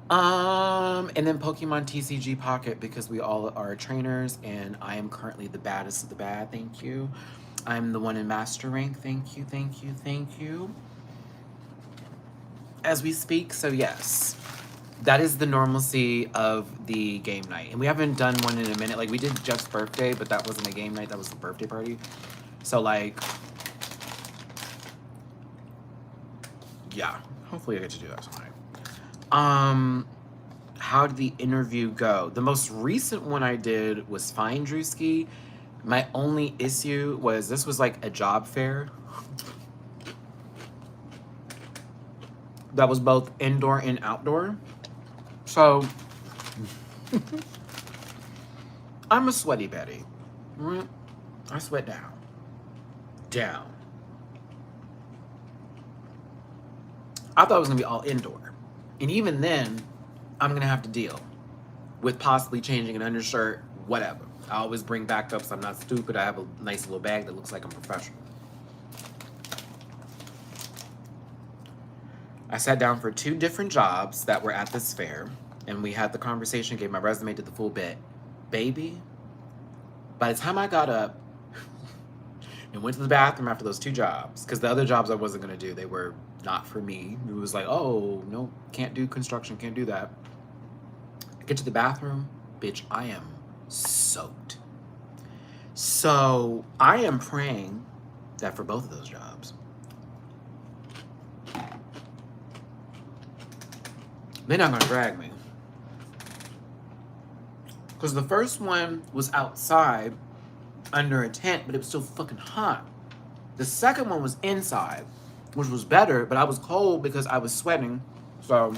And then Pokemon TCG Pocket, because we all are trainers, and I am currently the baddest of the bad, thank you. I'm the one in master rank, thank you, thank you, thank you. As we speak, so yes. That is the normalcy of the game night. And we haven't done one in a minute. Like, we did Jeff's birthday, but that wasn't a game night, that was the birthday party. So, like, yeah, hopefully I get to do that tonight. How did the interview go? The most recent one I did was fine, Drewski. My only issue was this was like a job fair that was both indoor and outdoor. So I'm a sweaty Betty. I sweat down. I thought it was gonna be all indoor. And even then, I'm gonna have to deal with possibly changing an undershirt, whatever. I always bring backups. I'm not stupid. I have a nice little bag that looks like I'm professional. I sat down for 2 different jobs that were at this fair, and we had the conversation, gave my resume, did the full bit. Baby, by the time I got up and went to the bathroom after those 2 jobs, because the other jobs I wasn't gonna do, they were not for me. It was like, oh, no, can't do construction, can't do that. I get to the bathroom, bitch, I am soaked. So I am praying that for both of those jobs, they're not gonna drag me. Because the first one was outside under a tent, but it was still fucking hot. The second one was inside, which was better, but I was cold because I was sweating. So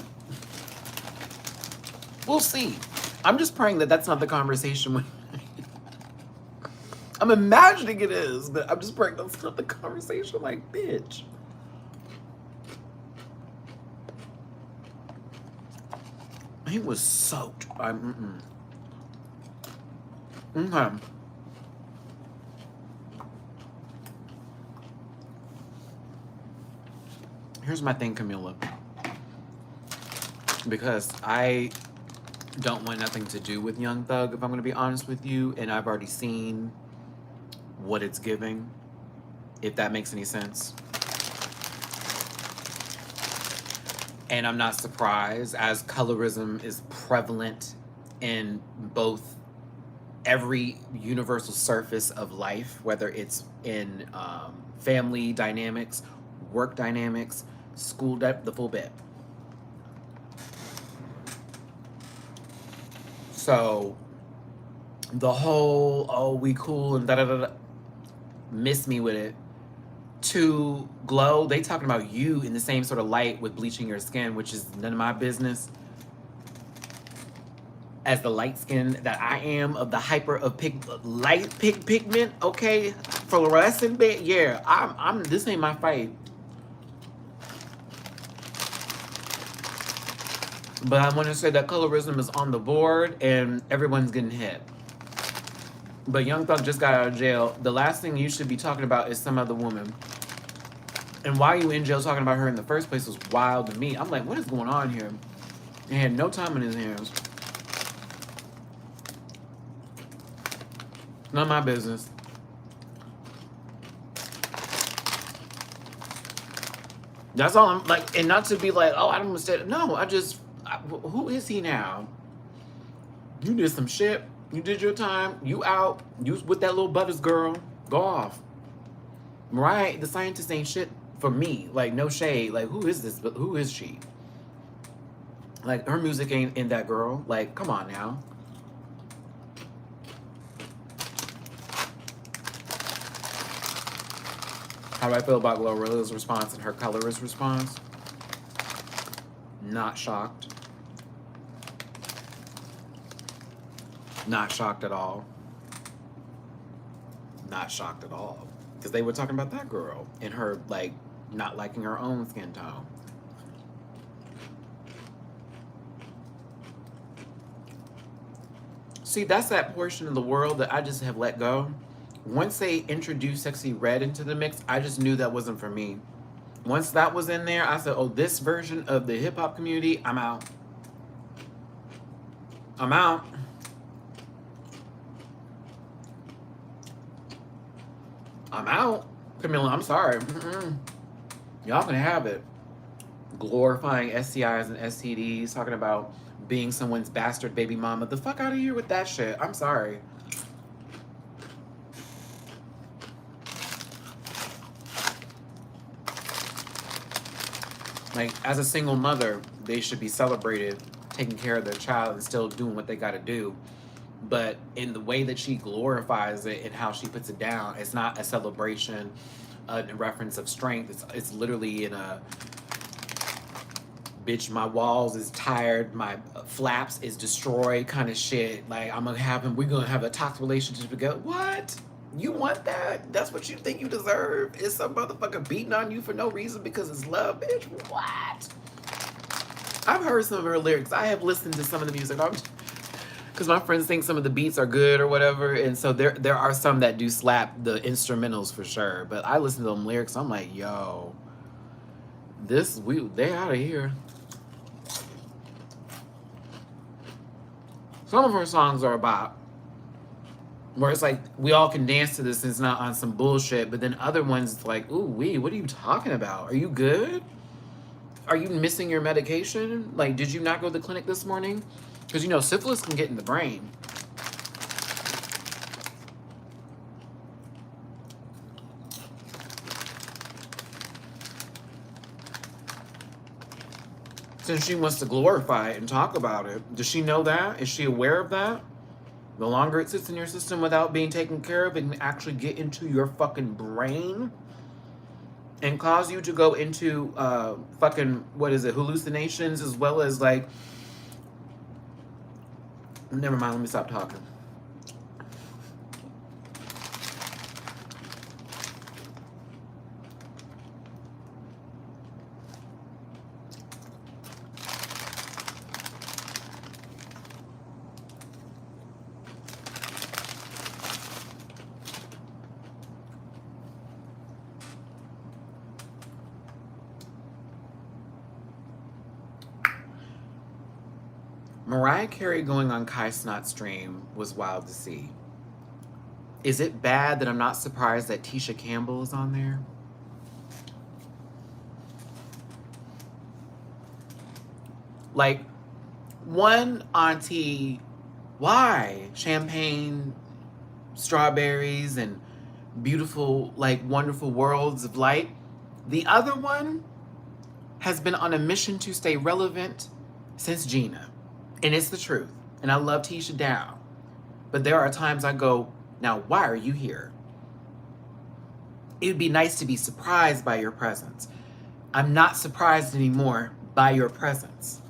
we'll see. I'm just praying that that's not the conversation when I'm imagining it is, but I'm just praying that's not the conversation. Like, bitch. He was soaked. Okay. Here's my thing, Camilla. Because I don't want nothing to do with Young Thug, if I'm going to be honest with you. And I've already seen what it's giving, if that makes any sense. And I'm not surprised, as colorism is prevalent in both every universal surface of life, whether it's in family dynamics, work dynamics, school, the full bit. So the whole, oh, we cool and da-da-da-da, miss me with it. To glow, they talking about you in the same sort of light with bleaching your skin, which is none of my business. As the light skin that I am, of the hyper of light pigment, okay, fluorescent bit, yeah, I'm this ain't my fight. But I want to say that colorism is on the board and everyone's getting hit. But Young Thug just got out of jail. The last thing you should be talking about is some other woman. And why you in jail talking about her in the first place was wild to me. I'm like, what is going on here? He had no time in his hands. None of my business. That's all I'm like, and not to be like, oh, I don't understand. No, who is he now? You did some shit. You did your time. You out. You was with that little Butters girl. Go off. Mariah, the scientist ain't shit for me. Like, no shade. Like, who is this? But who is she? Like, her music ain't in that girl. Like, come on now. How do I feel about Glorilla's response and her colorist response? Not shocked. Not shocked at all. Not shocked at all. Because they were talking about that girl and her, like, not liking her own skin tone. See, that's that portion of the world that I just have let go. Once they introduced Sexy Red into the mix, I just knew that wasn't for me. Once that was in there, I said, oh, this version of the hip-hop community, I'm out. I'm out. I'm out. Camilla, I'm sorry. Y'all can have it. Glorifying STIs and STDs, talking about being someone's bastard baby mama. The fuck out of here with that shit. I'm sorry. Like, as a single mother, they should be celebrated, taking care of their child and still doing what they gotta do. But in the way that she glorifies it and how she puts it down, it's not a celebration, a reference of strength. It's literally in a, bitch, my walls is tired, my flaps is destroyed kind of shit. Like, we're gonna have a toxic relationship together. What? You want that? That's what you think you deserve? Is some motherfucker beating on you for no reason because it's love, bitch? What? I've heard some of her lyrics. I have listened to some of the music. Because my friends think some of the beats are good or whatever. And so there are some that do slap the instrumentals for sure. But I listen to them lyrics. I'm like, yo, they out of here. Some of her songs are about where it's like, we all can dance to this and it's not on some bullshit. But then other ones, it's like, ooh, what are you talking about? Are you good? Are you missing your medication? Like, did you not go to the clinic this morning? Because, you know, syphilis can get in the brain. Since she wants to glorify it and talk about it, does she know that? Is she aware of that? The longer it sits in your system without being taken care of, it can actually get into your fucking brain and cause you to go into fucking, hallucinations, as well as, like, never mind, let me stop talking. Mariah Carey going on Kai Snot's stream was wild to see. Is it bad that I'm not surprised that Tisha Campbell is on there? Like, one auntie, why? Champagne, strawberries, and beautiful, like, wonderful worlds of light. The other one has been on a mission to stay relevant since Gina. And it's the truth. And I love Tisha down. But there are times I go, now, why are you here? It would be nice to be surprised by your presence. I'm not surprised anymore by your presence.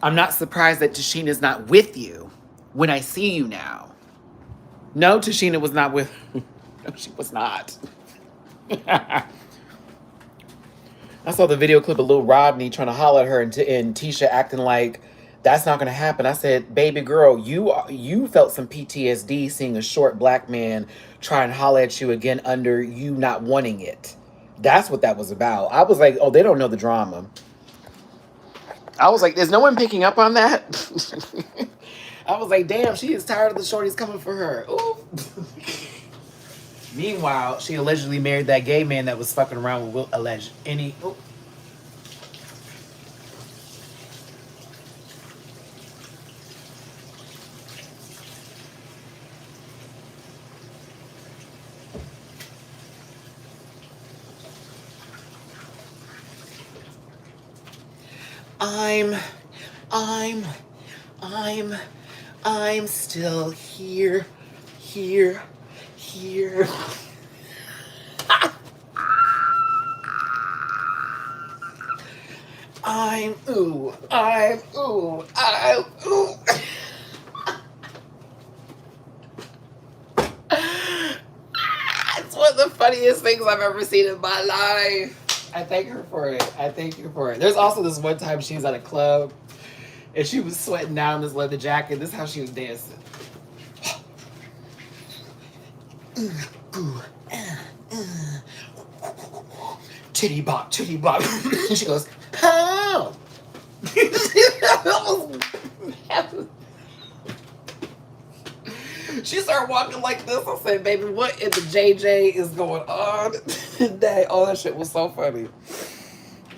I'm not surprised that Tashina's not with you when I see you now. No, Tashina was not with... No, she was not. I saw the video clip of Lil Rodney trying to holler at her and Tisha acting like that's not going to happen. I said, baby girl, you felt some PTSD seeing a short black man try and holler at you again under you not wanting it. That's what that was about. I was like, oh, they don't know the drama. I was like, is no one picking up on that? I was like, damn, she is tired of the shorties coming for her. Ooh. Meanwhile, she allegedly married that gay man that was fucking around with alleged any. Oh. I'm, I'm, I'm, I'm still here, here, here. Ooh. It's one of the funniest things I've ever seen in my life. I thank her for it. I thank you for it. There's also this one time she was at a club and she was sweating down this leather jacket. This is how she was dancing. Titty bop, titty bop. And she goes, oh. She started walking like this. I said, baby, what in the JJ is going on today? Oh, that shit was so funny.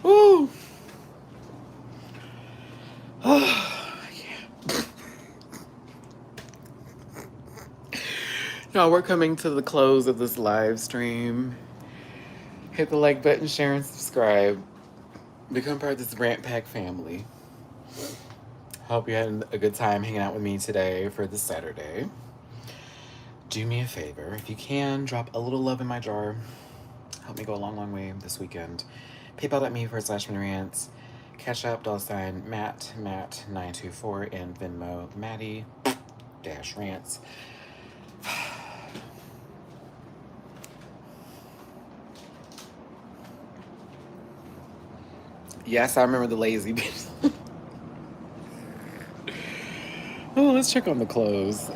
Woo. No, we're coming to the close of this live stream. Hit the like button, share, and subscribe. Become part of this Rant Pack family. Hope you had a good time hanging out with me today for this Saturday. Do me a favor, if you can, drop a little love in my jar. Help me go a long, long way this weekend. PayPal.me/Matty-Rants. Cash App, $Matt924, and Venmo, Matty-Rants. Yes, I remember the lazy bitch. Oh, let's check on the clothes.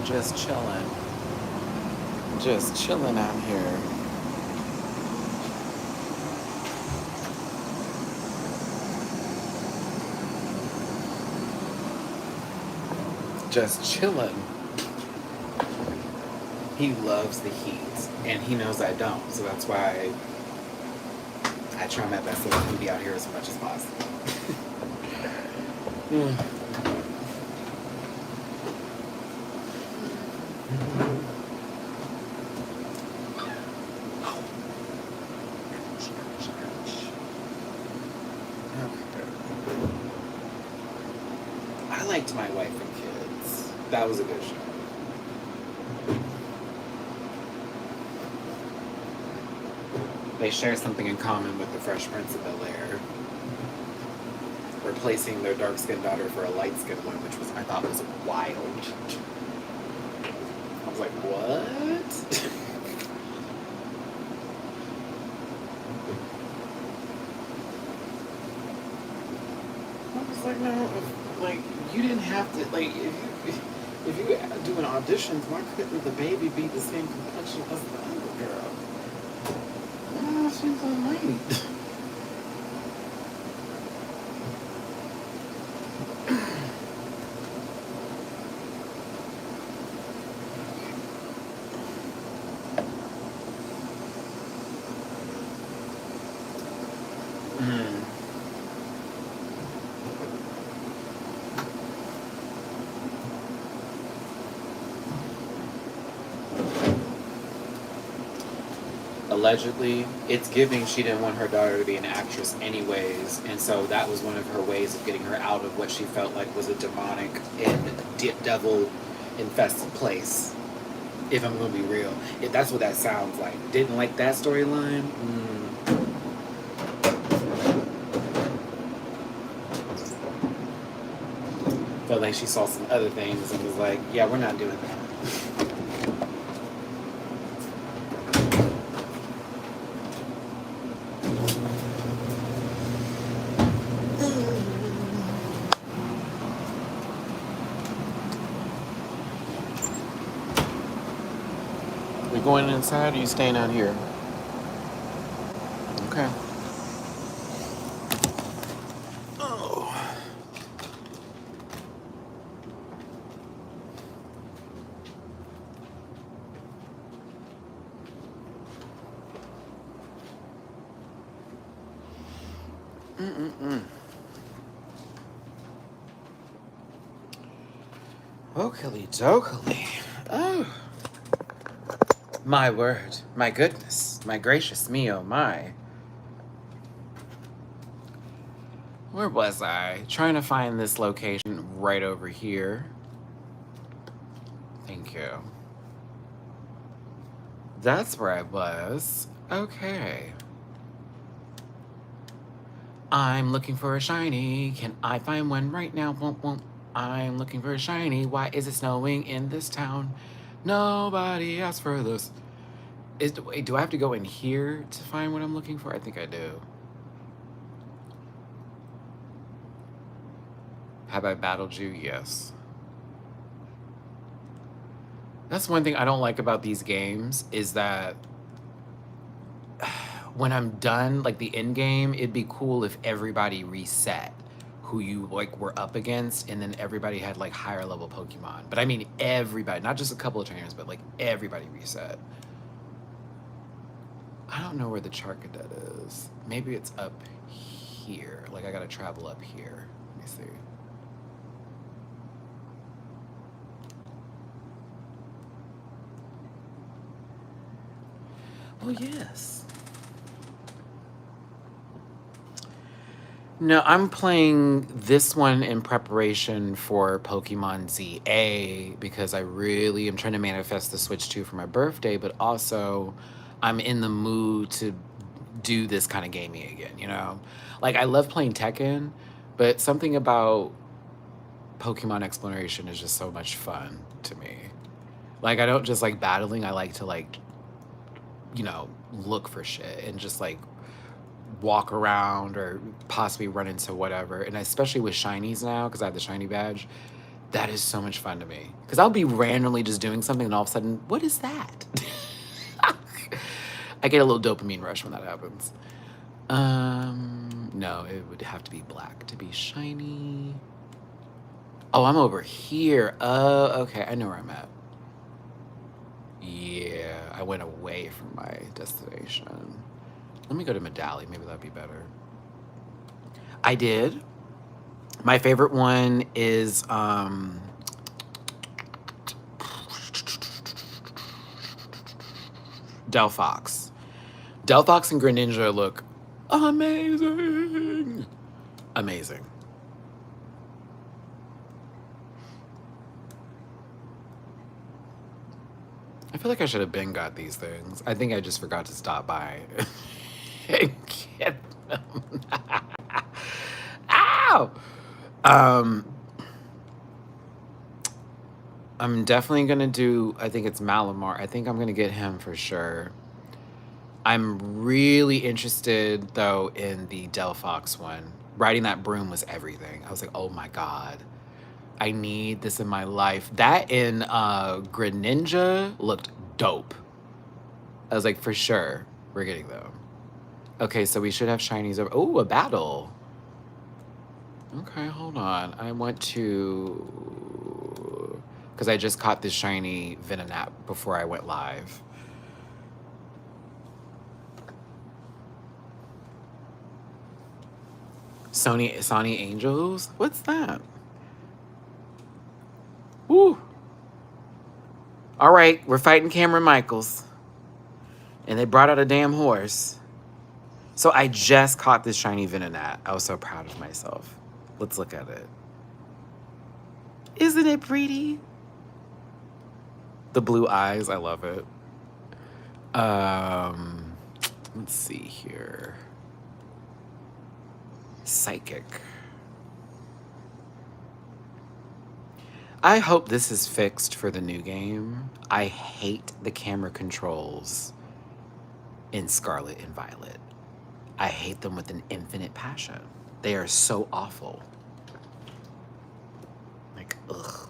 Just chilling. Just chilling out here. Just chilling. He loves the heat, and he knows I don't, so that's why I try my best to let him be out here as much as possible. I liked My Wife and Kids. That was a good show. They share something in common with the Fresh Prince of Bel-Air, replacing their dark-skinned daughter for a light-skinned one, which I thought was wild. I was like, what? I was like, no, like, you didn't have to, like, if you doing auditions, why couldn't the baby be the same complexion as the other girl? Oh, she's so light. Allegedly, it's giving she didn't want her daughter to be an actress anyways, and so that was one of her ways of getting her out of what she felt like was a demonic and devil-infested place. If I'm gonna be real, if that's what that sounds like. Didn't like that storyline? Felt like she saw some other things and was like, yeah, we're not doing that. You going inside or you staying out here? Okay. Oh. Okily dokily. Oh, my word. My goodness. My gracious me, oh my. Where was I? Trying to find this location right over here. Thank you. That's where I was. Okay. I'm looking for a shiny. Can I find one right now? Won't, won't. I'm looking for a shiny. Why is it snowing in this town? Nobody asked for this. Wait, do I have to go in here to find what I'm looking for? I think I do. Have I battled you? Yes. That's one thing I don't like about these games is that when I'm done, like the end game, it'd be cool if everybody reset who you like were up against, and then everybody had like higher level Pokemon. But I mean everybody, not just a couple of trainers, but like everybody reset. I don't know where the Charcadet is. Maybe it's up here. Like I gotta travel up here. Let me see. Oh yes. No, I'm playing this one in preparation for Pokemon ZA because I really am trying to manifest the Switch 2 for my birthday, but also I'm in the mood to do this kind of gaming again, you know? Like, I love playing Tekken, but something about Pokemon exploration is just so much fun to me. Like, I don't just like battling, I like to, like, you know, look for shit and just like walk around or possibly run into whatever. And especially with shinies now, because I have the shiny badge, that is so much fun to me. Because I'll be randomly just doing something and all of a sudden, what is that? I get a little dopamine rush when that happens. No, it would have to be black to be shiny. Oh, I'm over here. Oh, okay, I know where I'm at. Yeah, I went away from my destination. Let me go to Medalli. Maybe that'd be better. I did. My favorite one is Delphox. Delphox and Greninja look amazing. Amazing. I feel like I should have been got these things. I think I just forgot to stop by and get them. Ow! I'm definitely gonna do, I think it's Malamar. I think I'm gonna get him for sure. I'm really interested though in the Delphox one. Riding that broom was everything. I was like, oh my God. I need this in my life. That in Greninja looked dope. I was like, for sure, we're getting them. Okay, so we should have shinies over. Oh, a battle. Okay, hold on. I want to, because I just caught this shiny Venonat before I went live. Sony Angels? What's that? Woo. All right, we're fighting Cameron Michaels. And they brought out a damn horse. So I just caught this shiny Venonat. I was so proud of myself. Let's look at it. Isn't it pretty? The blue eyes, I love it. Let's see here. Psychic. I hope this is fixed for the new game. I hate the camera controls in Scarlet and Violet. I hate them with an infinite passion. They are so awful. Like, ugh.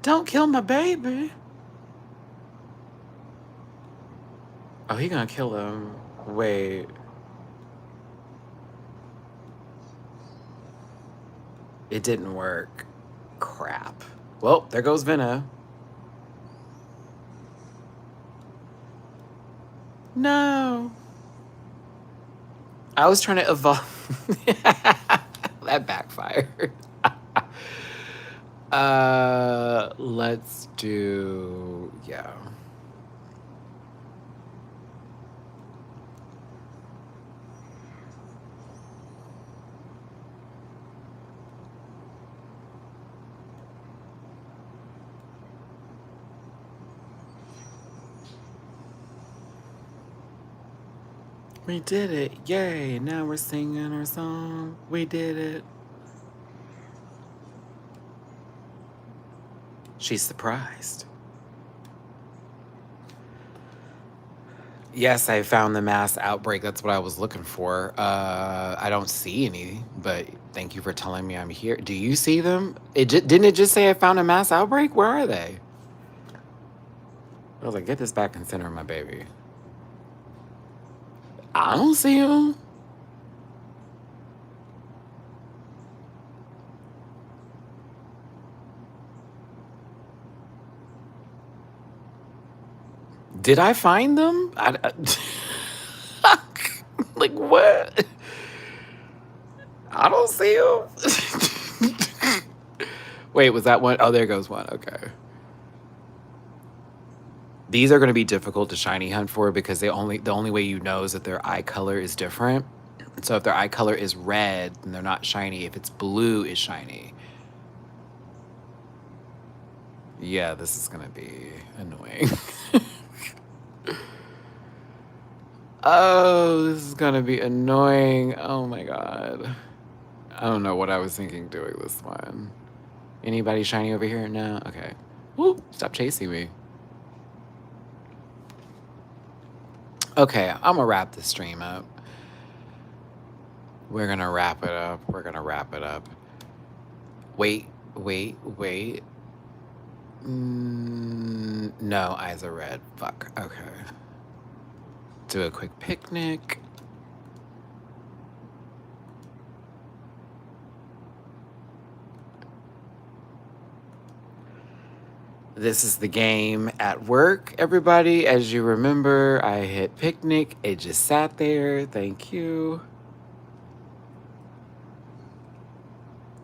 Don't kill my baby. Oh, he gonna kill him. Wait. It didn't work. Crap. Well, there goes Venna. No. I was trying to evolve. That backfired. Let's do, yeah. We did it. Yay. Now we're singing our song. We did it. She's surprised. Yes, I found the mass outbreak. That's what I was looking for. I don't see any, but thank you for telling me I'm here. Do you see them? Didn't it just say I found a mass outbreak? Where are they? I was like, get this back in center, my baby. I don't see them. Did I find them? Like, what? I don't see them. Wait, was that one? Oh, there goes one. Okay. These are going to be difficult to shiny hunt for because the only way you know is that their eye color is different. So if their eye color is red, then they're not shiny. If it's blue, it's shiny. Yeah, this is going to be annoying. Oh, this is gonna be annoying. Oh my god. I don't know what I was thinking doing this one. Anybody shiny over here? No? Okay. Woo, stop chasing me. Okay, I'm gonna wrap this stream up. We're gonna wrap it up. We're gonna wrap it up. Wait. No, eyes are red. Fuck. Okay. Do a quick picnic. This is the game at work, everybody. As you remember, I hit picnic. It just sat there. Thank you.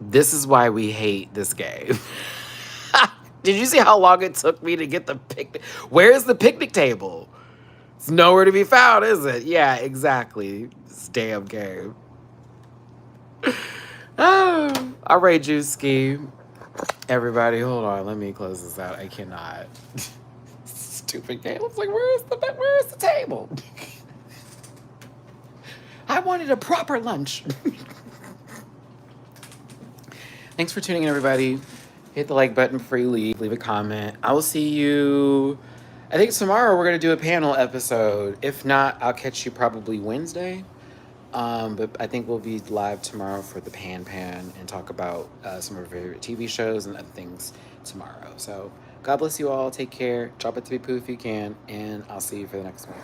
This is why we hate this game. Did you see how long it took me to get the picnic? Where's the picnic table? It's nowhere to be found, is it? Yeah, exactly. This damn game. Oh, all right, Juicy. Everybody, hold on. Let me close this out. I cannot. Stupid game. It's like, where's the table? I wanted a proper lunch. Thanks for tuning in, everybody. Hit the like button before you leave. Leave a comment. I will see you. I think tomorrow we're going to do a panel episode. If not, I'll catch you probably Wednesday. But I think we'll be live tomorrow for the Pan and talk about some of our favorite TV shows and other things tomorrow. So God bless you all. Take care. Drop it to be poo if you can. And I'll see you for the next one.